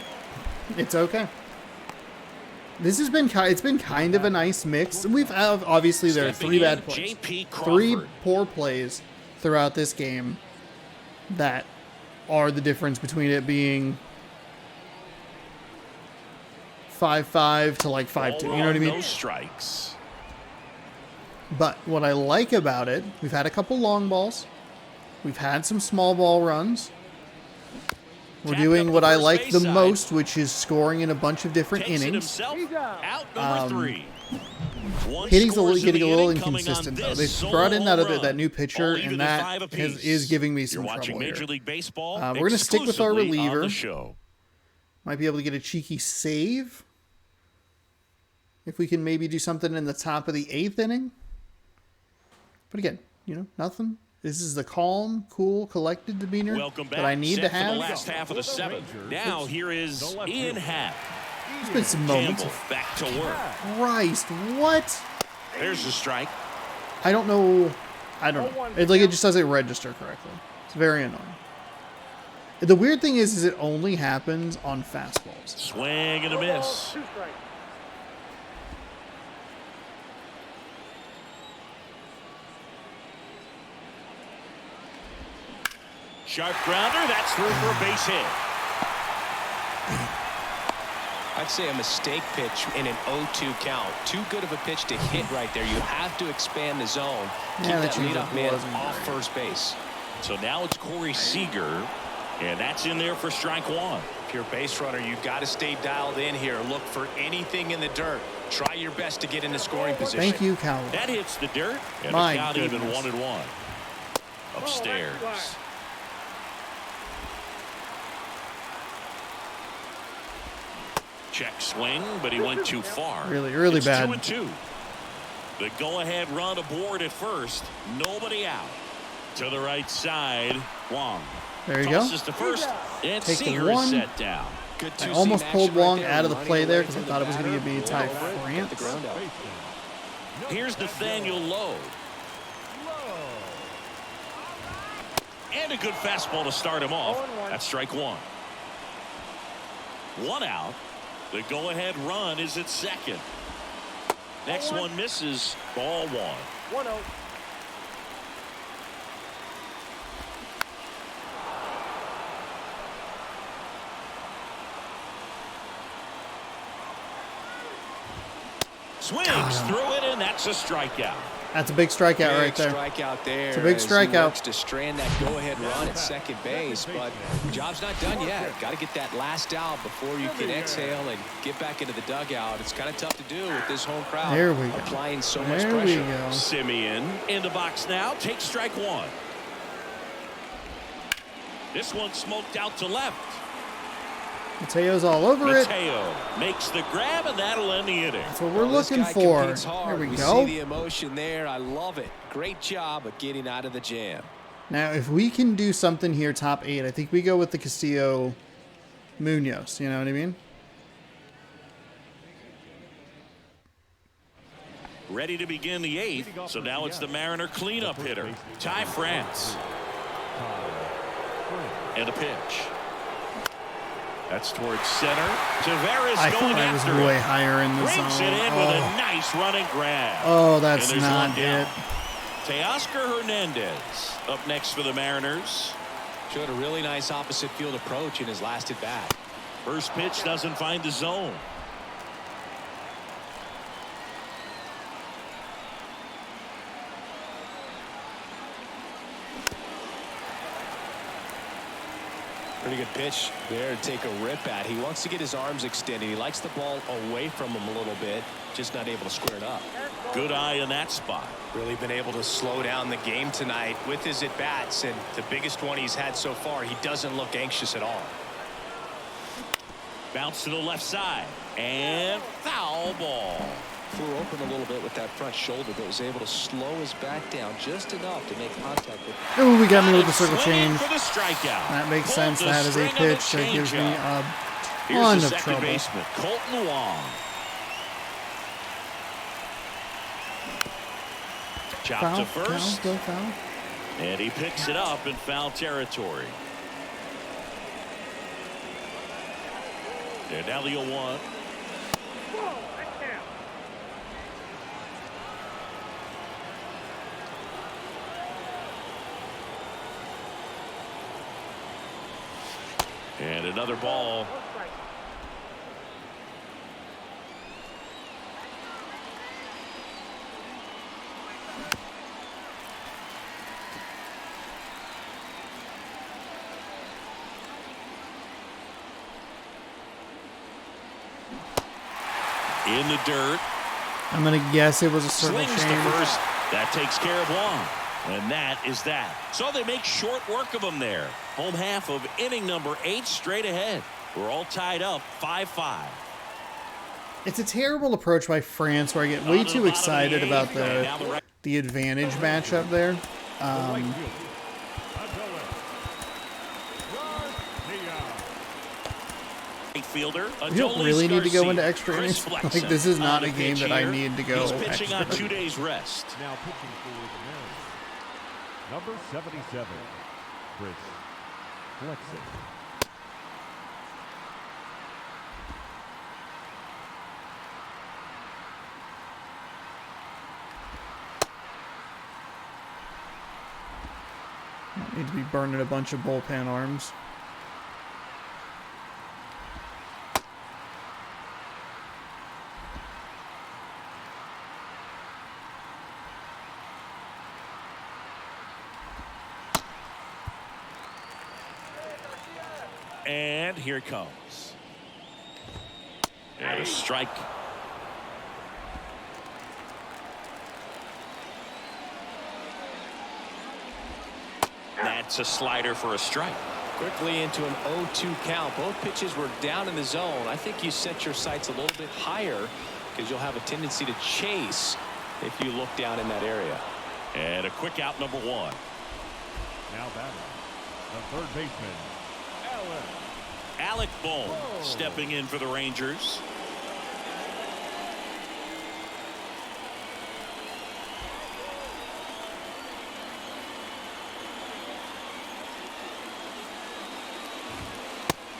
It's okay. This has been it's been kind of a nice mix. We've obviously there are Stepping 3 in, bad plays, J.P. 3 Crawford. poor plays throughout this game that are the difference between it being 5-5 to like 5-2. You know what I mean? No strikes. But what I like about it, we've had a couple long balls. We've had some small ball runs. We're Tapped doing up what the I first like base the side. most, which is scoring in a bunch of different Takes it innings. himself. Out number 3. One Hitting's scores in getting the a little inning coming on inconsistent, though. this They've brought in solo that run. that new pitcher, All even and at that 5 apiece. is giving me some You're watching trouble Major here. League Baseball. We're gonna stick with our exclusively on reliever. the show. Might be able to get a cheeky save. If we can maybe do something in the top of the 8th inning. But again, nothing. This is the calm, cool, collected demeanor Welcome back. that I need to Set for have. the last half of the 7th. Now here is Ian Happ. There's been some moments. Campbell back to work. Christ, what? There's the strike. I don't know. It just doesn't register correctly. It's very annoying. The weird thing is it only happens on fastballs. Swing and a miss. 2 strikes. Sharp grounder. That's through for a base hit. I'd say a mistake pitch in an 0-2 count. Too good of a pitch to hit right there. You have to expand the zone. Keep Yeah, that that changeup leadoff man wasn't off great. first base. So now it's Corey Seager, and that's in there for strike 1. If you're a base runner, you've got to stay dialed in here. Look for anything in the dirt. Try your best to get into scoring position. Thank you, Cal. That hits the dirt, and My the count even goodness. 1-1. Upstairs. Check swing, but he went too far. Really It's bad. 2-2. The go-ahead run aboard at first. Nobody out. To the right side, Wong. There you go. Tosses to first, and Take the Seager is one. set down. Good I two-seam almost pulled action right Wong there, out of the running play there away because I from thought the it was going to batter. be Ty Get the France. ground out. Here's Nathaniel Lowe. And a good fastball to start him off. That's strike 1. 1 out. The go-ahead run is at second. Next one misses. Ball 1. 1-0. Swings through it, and that's a strikeout. That's a big strikeout right Big there. strikeout there. It's a big as he strikeout. works to strand that go-ahead run at second base, but job's not done yet. Got to get that last out before you can exhale and get back into the dugout. It's kind of tough to do with this home crowd There we go. applying so much There we pressure. go. Simeon in the box now. Takes strike 1. This one smoked out to left. Mateo's all over it. Mateo makes the grab, and that'll end the inning. That's what we're Well, this looking guy for. competes There hard. we See go. the emotion there. I love it. Great job of getting out of the jam. Now, if we can do something here, top 8, I think we go with the Castillo Munoz. You know what I mean? ready to begin the 8th. So now it's the Mariner cleanup hitter, Ty France. And a pitch. That's towards center. Tavares I going thought I was after way it. higher in the Brings zone. it in with a nice running grab. Oh, that's And there's not one down. it. Teoscar Hernandez up next for the Mariners. Showed a really nice opposite field approach in his last at bat. First pitch doesn't find the zone. Pretty good pitch there to take a rip at. He wants to get his arms extended. He likes the ball away from him a little bit, just not able to square it up. Good eye in that spot. Really been able to slow down the game tonight with his at-bats, and the biggest one he's had so far. He doesn't look anxious at all. Bounce to the left side and foul ball. Flew open a little bit with that front shoulder, but was able to slow his bat down just enough to make contact with. Oh, we got me with the circle change. For the strikeout. That makes Pulled sense. the That is a string of pitch the that gives me changeup. a Here's ton the of second trouble. baseman, Colton Wong. Chop Foul, to first, foul, foul. and he picks it up in foul territory. And now the 0-1. And another ball. In the dirt. I'm going to guess it was a circle Swings to change. first. That takes care of one. And that is that. So they make short work of them there. Home half of inning number 8 straight ahead. We're all tied up 5-5. It's a terrible approach by France where I get way too excited about the advantage matchup there. Fielder, We don't really need to go into extra innings. Chris Like, Flexen this is not on a the game pitch that I here. need to go He's pitching on extra. 2 days rest. Now pitching for the Mariners, number 77, Chris Flexen. Need to be burning a bunch of bullpen arms. And here it comes. And a strike. That's a slider for a strike. Quickly into an 0-2 count. Both pitches were down in the zone. I think you set your sights a little bit higher because you'll have a tendency to chase if you look down in that area. And a quick out, number 1. Now batting, the third baseman, Alec Bohm stepping in for the Rangers.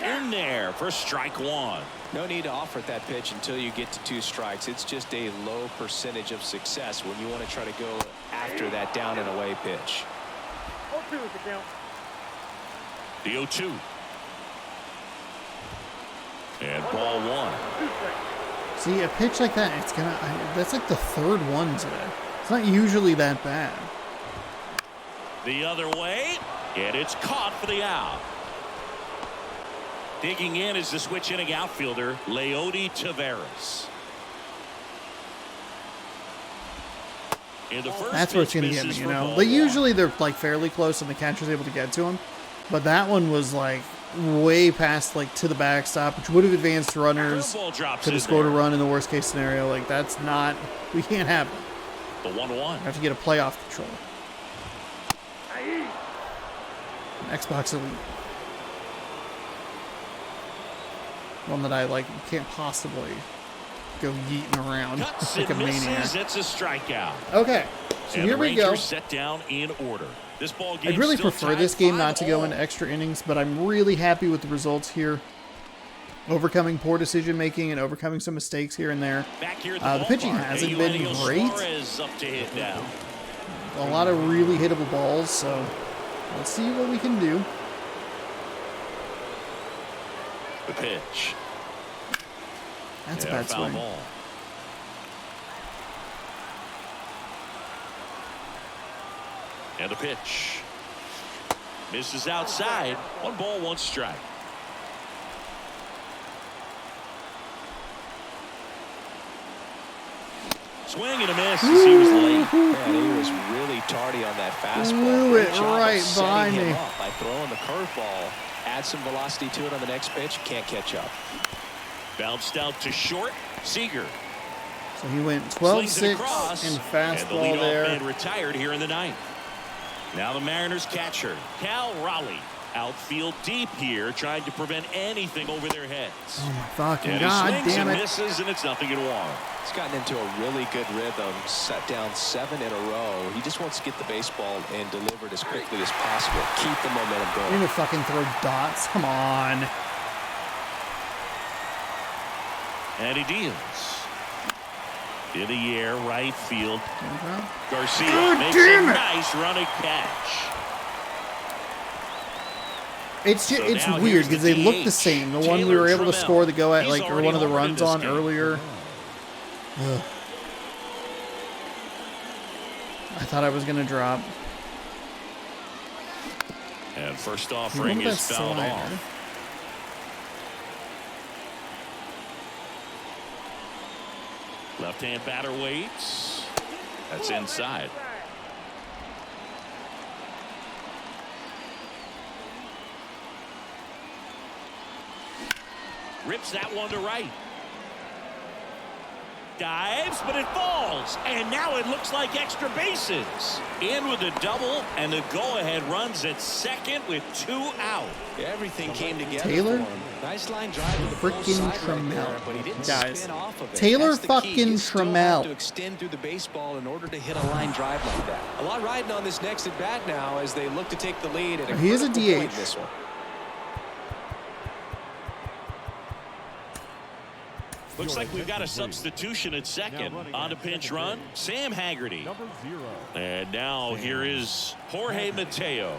In there for strike 1. No need to offer that pitch until you get to 2 strikes. It's just a low percentage of success when you want to try to go after that down and away pitch. The 0-2. And ball 1. See, a pitch like that, that's like the third one today. It's not usually that bad. The other way, and it's caught for the out. Digging in is the switch inning outfielder, Leody Tavares. That's where it's going to get me, you know. Like, usually they're like fairly close and the catcher's able to get to him. But that one was like way past, like, to the backstop, which would have advanced runners. Could have scored a run in the worst case scenario. Like, that's not, we can't have it. The 1-1. Have to get a playoff control. Xbox Elite. One that I like can't possibly go yeeting around Cuts like a and misses. maniac. It's a strikeout. Okay, so And here the we go. Rangers set down in order. This ball game I'd really still prefer tied this game not 5 to go all. into extra innings, but I'm really happy with the results here. Overcoming poor decision making and overcoming some mistakes here and there. Back here at The pitching ballpark, hasn't been Eugenio great. Suarez up to hit now. A lot of really hittable balls, so let's see what we can do. The pitch. That's a Yeah, bad foul swing. ball. And the pitch. Misses outside. 1 ball, 1 strike. Swing and a miss as he was late. Man, he was really tardy on that fastball. Blew Great it job of right setting behind him me. up by throwing the curveball. Add some velocity to it on the next pitch. Can't catch up. Bounced out to short. Seager. So he went Slings it 12-6 across, and and the fastball leadoff there. man retired here in the 9th. Now the Mariners catcher, Cal Raleigh. Outfield deep here, trying to prevent anything over their heads. Oh my fucking And god, he swings damn and it. misses, and it's 0-1. He's gotten into a really good rhythm, set down 7 in a row. He just wants to get the baseball and deliver it as quickly as possible. Keep the momentum You going. need to fucking throw dots. Come on. And he deals. In the air, right field. Garcia God makes damn a it. nice running catch. It's just, So it's now weird here's because the they look the DH, same. The one we Taylor were able to Trammell. score the go at He's like or already one of the homered in runs this on game. earlier. Ugh. I thought I was gonna drop. And first What offering about is fouled slider? off. Left-hand batter waits. That's inside. Rips that one to right. Dives, but it falls. And now it looks like extra bases. In with a double, and the go-ahead runs at second with 2 out. Everything came together Taylor? for him. Nice line drive to the full Frickin' side right Trammell. there, but he didn't Guys, spin off of it. Taylor That's the key. fucking You still Trammell. have to extend through the baseball in order to hit a line drive like that. A lot riding on this next at bat now as they look to take the lead at a He is a critical point DH. in this one. Looks like we've got a substitution at second. On a pinch run, Sam Haggerty. Number 0. And now here is Jorge Mateo.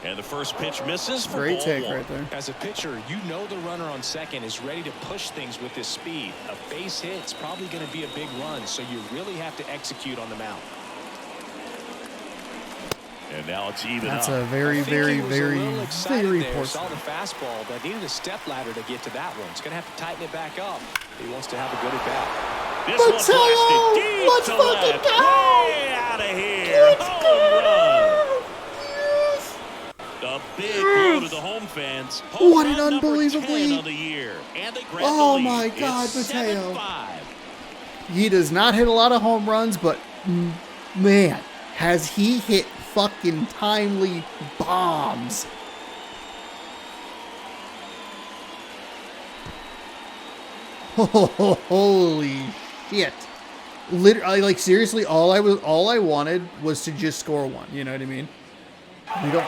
And the first pitch misses for Great ball take 1. right there. As a pitcher, you know the runner on second is ready to push things with his speed. A base hit's probably going to be a big run, so you really have to execute on the mound. And now it's even That's up. a very, I think very, he was a very, little excited very there, poor saw swing. the fastball, but needed a step ladder to get to that one. He's going to have to tighten it back up. He wants to have a good at bat. This one Mateo! blasted deep Let's to fucking left. go! Way out of here. Home run. A big blow to the home fans. Home What an run number unbelievably- 10 of the year. And they grab Oh the lead. my God, It's Mateo. 7-5. He does not hit a lot of home runs, but man, has he hit fucking timely bombs. Holy shit. Literally, like seriously, all I wanted was to just score one, you know what I mean? We don't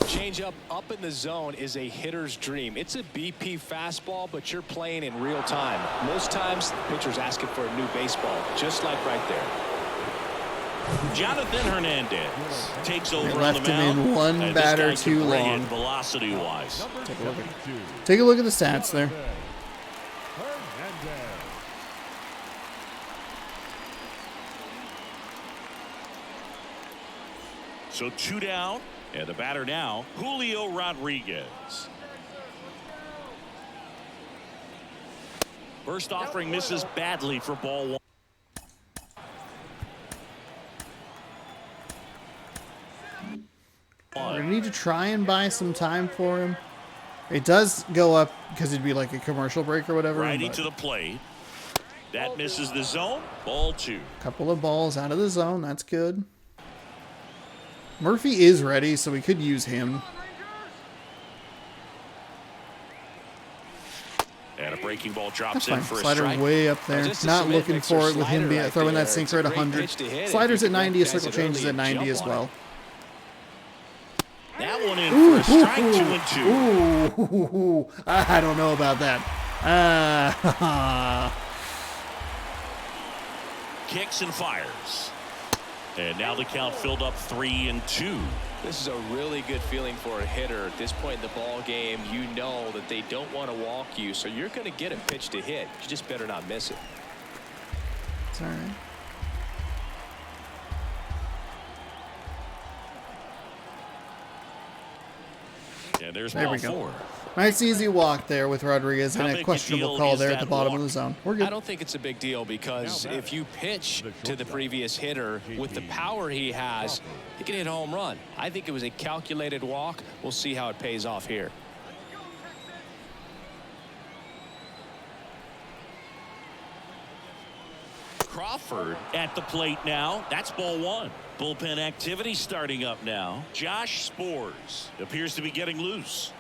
Change up in the zone is a hitter's dream. It's a BP fastball, but you're playing in real time. Most times, the pitcher's asking for a new baseball, just like right there. Jonathan Hernandez takes over They on left the him mound. in one And this batter guy can too bring it long. velocity-wise. Number Take a look at 72. take a look at the stats there. Hernandez. So 2 down, and the batter now, Julio Rodriguez. First offering misses badly for ball 1. We're gonna need to try and buy some time for him. It does go up because it'd be like a commercial break or whatever. Righty but to the plate. That misses the zone. Ball 2. couple of balls out of the zone. That's good. Murphy is ready, so we could use him. And a breaking ball That's drops fine. in for a Slider strike. way up there. Just a Not cement looking mixer for it with him slider right throwing there. that sinker at It's a great 100. pitch to hit if Sliders you at can 90, a recognize circle it changes early at 90 and as jump on well. it. That one in for a strike, 2-2. Ooh, I don't know about that. Kicks and fires. And now the count filled up 3-2. This is a really good feeling for a hitter at this point in the ball game. You know that they don't want to walk you, so you're going to get a pitch to hit. You just better not miss it. It's all right. And there's There ball we go. 4. Nice easy walk there with Rodriguez How and big a a questionable deal call is there at that the bottom of walk? the zone. We're I good. don't think it's a big deal because if you pitch to the previous hitter with the power he has, he can hit a home run. I think it was a calculated walk. We'll see how it pays off here. Crawford at the plate now. That's ball 1. Bullpen activity starting up now. Josh Spores appears to be getting loose.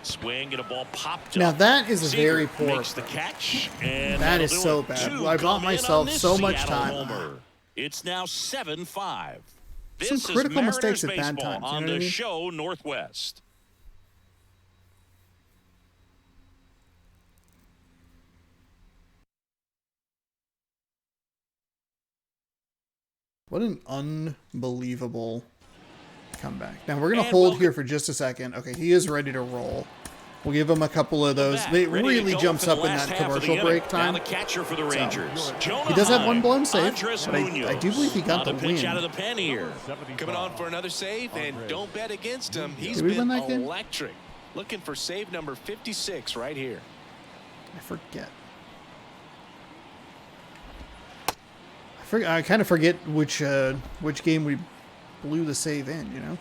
Swing and a ball popped Now up. that is a Seager very poor makes the catch, and That that'll is do so it. bad. Two I bought come in myself on this so much Seattle time. homer. It's now 7-5. This Some is critical Mariners mistakes at bad baseball times, you on know what I the mean? show Northwest. What an unbelievable comeback. Now we're going to And hold welcome- here for just a second. Okay, he is ready to roll. We'll give him a couple of those. Back, It ready to really go jumps for the up in last that half of the commercial inning. break Now time. the catcher for the Rangers. Jonah He does have one Heim, blown save, Andres but I do believe he got on the a pitch win. out of the pen here. Coming on for another save, and don't bet against him. He's Did we been win that game? electric. Looking for save number 56 right here. I forget. I kind of forget which game we blew the save in, you know?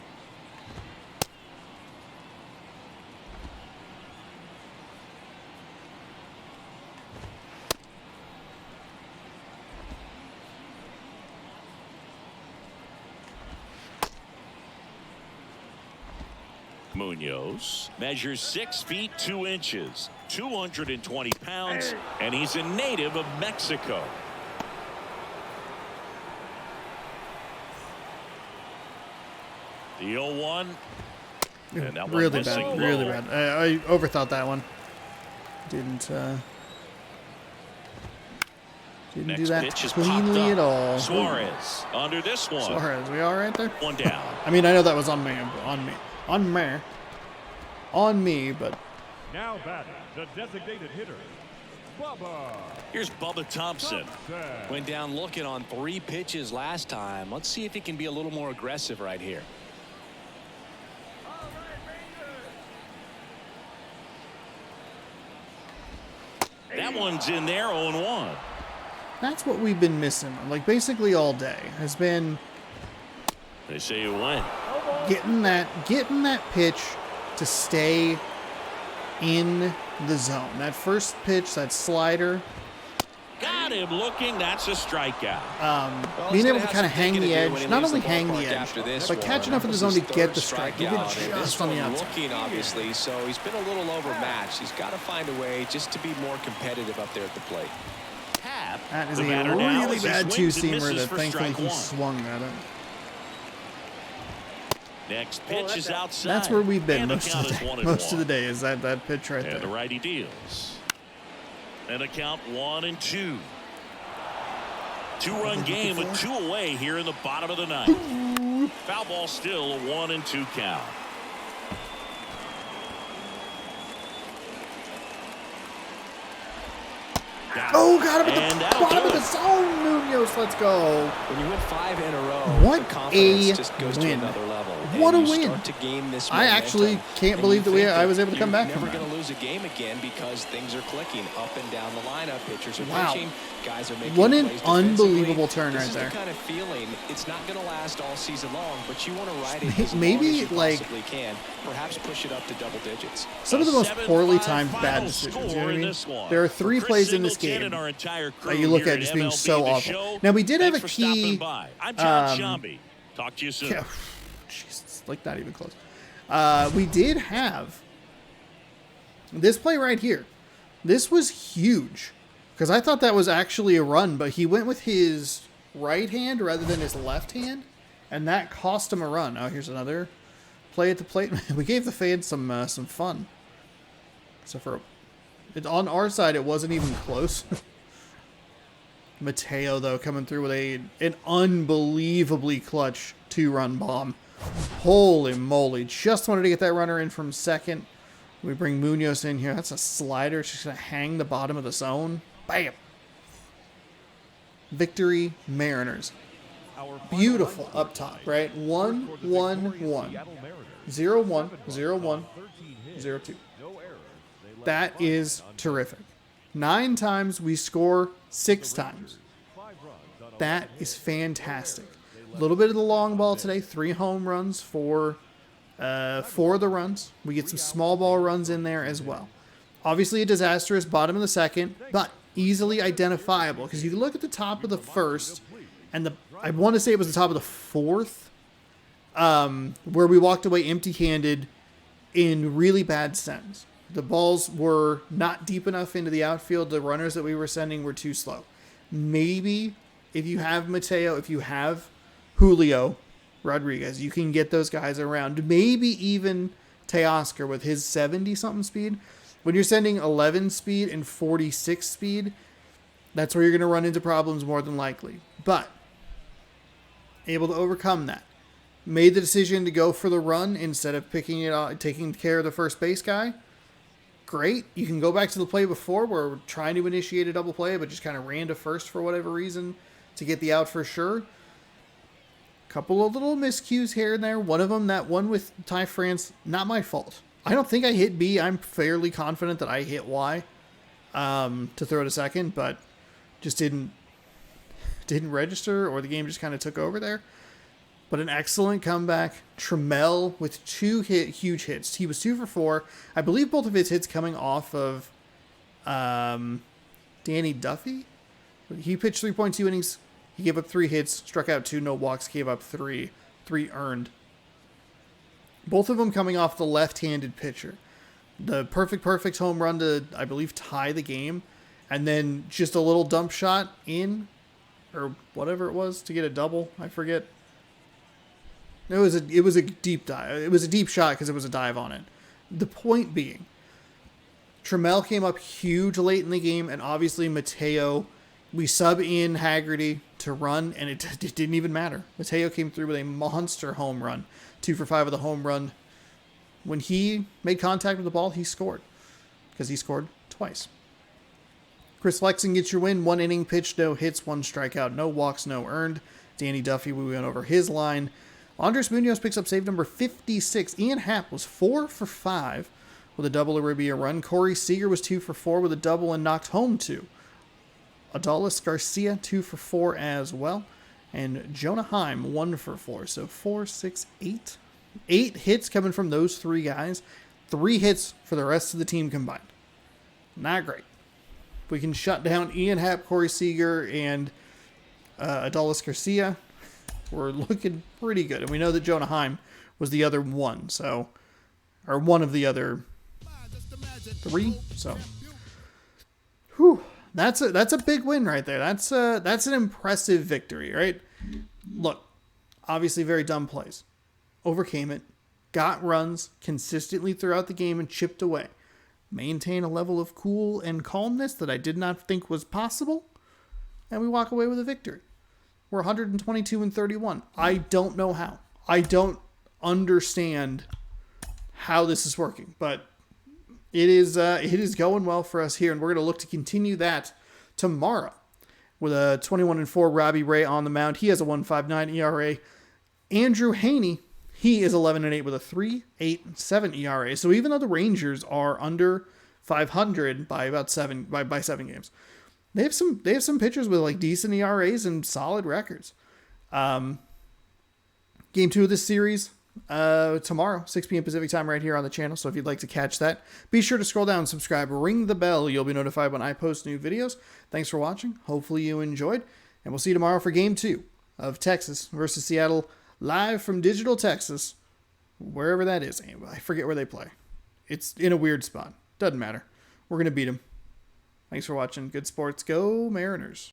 Munoz measures 6 feet 2 inches, 220 pounds, and he's a native of Mexico. The 0-1. And that one Really missing bad, low. really bad. I overthought that one. Didn't do Next that pitch is cleanly popped at up. all. Suarez under this one. Suarez, we all right there? One down. I mean, I know that was on me, but Now batting, the designated hitter, Bubba. Here's Bubba Thompson. Went down looking on 3 pitches last time. Let's see if he can be a little more aggressive right here. That one's in there, 0-1. that's what we've been missing. Like basically all day has been They say you win. getting that pitch to stay in the zone. That first pitch, that slider, Got him looking. That's a strikeout. being he's able gonna to have kind of some hang thinking the to do edge, when he not leaves only the hang the ballpark edge, after this but one. catch enough in the That zone was to his get third the strike, strikeout, even and this just on the one outside. looking, obviously, so he's been a little overmatched. He's got to find a way just to be more competitive up there at the plate. Tap. That is The a batter now really as he bad swings and two-seamer misses that for thankfully strike he one. swung at it. Next pitch is outside. That's where we've been And the most count of the is day. 1-1. Most of the day is that pitch right And the there. righty deals. And a count 1-2. 2-run game with 2 away here in the bottom of the 9th. Foul ball still a 1-2 count. Got him at And the that'll bottom do of the it. zone, Munoz. Let's go. When you win 5 in a row, What the confidence a just goes to win. another level. What and a you win. Start to gain this I actually momentum, can't and believe you that think I was able to come back You're from never that. going to lose a game again because things are clicking up and down the lineup. Pitchers are Wow. pitching, guys are making What an plays defensively. unbelievable turn This right is there. the kind of feeling, it's not going to last all season long, but you want to ride it as Maybe, long as you like, possibly can. Perhaps push it up to double digits. Some of the most poorly 7-5 timed bad final decisions. You know score what I in mean? this one. There are For 3 Chris plays in this Singleton game and our entire crew that you look here at just being MLB so The awful. Show. Now we did have Thanks a for key. stopping by. I'm John Shambi. Talk to you soon. Yeah, Jesus, like not even close. We did have this play right here. This was huge because I thought that was actually a run, but he went with his right hand rather than his left hand, and that cost him a run. Oh, here's another play at the plate. We gave the fans some fun. So on our side, it wasn't even close. Mateo, though, coming through with an unbelievably clutch 2-run bomb. Holy moly. Just wanted to get that runner in from second. We bring Munoz in here. That's a slider. It's just going to hang the bottom of the zone. Bam. Victory, Mariners. Beautiful up top, right? 1-1-1. 0-1, 0-1, 0-2. That is terrific. 9 times we score 6 times. That is fantastic. A little bit of the long ball today. 3 home runs for 4 of the runs. We get some small ball runs in there as well. Obviously a disastrous bottom of the second, but easily identifiable because you look at the top of the first and I want to say it was the top of the fourth, where we walked away empty-handed in really bad sense. The balls were not deep enough into the outfield. The runners that we were sending were too slow. Maybe if you have Mateo, if you have Julio Rodriguez, you can get those guys around. Maybe even Teoscar with his 70-something speed. When you're sending 11 speed and 46 speed, that's where you're going to run into problems more than likely. But able to overcome that. Made the decision to go for the run instead of picking it out, taking care of the first base guy. Great. You can go back to the play before where we're trying to initiate a double play, but just kind of ran to first for whatever reason to get the out for sure. Couple of little miscues here and there. One of them, that one with Ty France, not my fault. I don't think I hit B. I'm fairly confident that I hit Y to throw to second, but just didn't register, or the game just kind of took over there. But an excellent comeback. Trammell with 2 huge hits. He was 2 for 4. I believe both of his hits coming off of Danny Duffy. He pitched 3.2 innings. He gave up 3 hits, struck out 2, no walks, gave up 3 earned. Both of them coming off the left-handed pitcher. The perfect home run to, I believe, tie the game. And then just a little dump shot in, or whatever it was, to get a double. I forget. It was a deep dive. It was a deep shot because it was a dive on it. The point being, Trammell came up huge late in the game, and obviously Mateo, we sub in Haggerty to run, and it didn't even matter. Mateo came through with a monster home run, 2 for 5 of the home run. When he made contact with the ball, he scored because he scored twice. Chris Flexen gets your win. 1 inning pitched, no hits, 1 strikeout, no walks, no earned. Danny Duffy, we went over his line. Andres Munoz picks up save number 56. Ian Happ was 4 for 5 with a double, a ribby, a run. Corey Seager was 2 for 4 with a double and knocked home 2. Adolis Garcia, 2 for 4 as well. And Jonah Heim, 1 for 4. So 4, 6, 8. 8 hits coming from those 3 guys. 3 hits for the rest of the team combined. Not great. We can shut down Ian Happ, Corey Seager, and Adolis Garcia. We're looking pretty good. And we know that Jonah Heim was the other one. So, or one of the other 3. So, whew. That's a big win right there. That's an impressive victory, right? Look, obviously very dumb plays. Overcame it, got runs consistently throughout the game and chipped away. Maintain a level of cool and calmness that I did not think was possible, and we walk away with a victory. We're 122-31. I don't know how. I don't understand how this is working, but it is going well for us here, and we're going to look to continue that tomorrow with a 21-4 Robbie Ray on the mound. He has a 1.59 ERA. Andrew Haney, he is 11-8 with a 3.87 ERA. So even though the Rangers are under 500 by about 7 games, they have some pitchers with like decent ERAs and solid records. Game 2 of this series tomorrow, 6 p.m. Pacific time, right here on the channel. So if you'd like to catch that, be sure to scroll down, subscribe, ring the bell. You'll be notified when I post new videos. Thanks for watching. Hopefully you enjoyed, and we'll see you tomorrow for Game 2 of Texas versus Seattle, live from Digital Texas, wherever that is. I forget where they play. It's in a weird spot. Doesn't matter. We're going to beat them. Thanks for watching. Good sports. Go Mariners.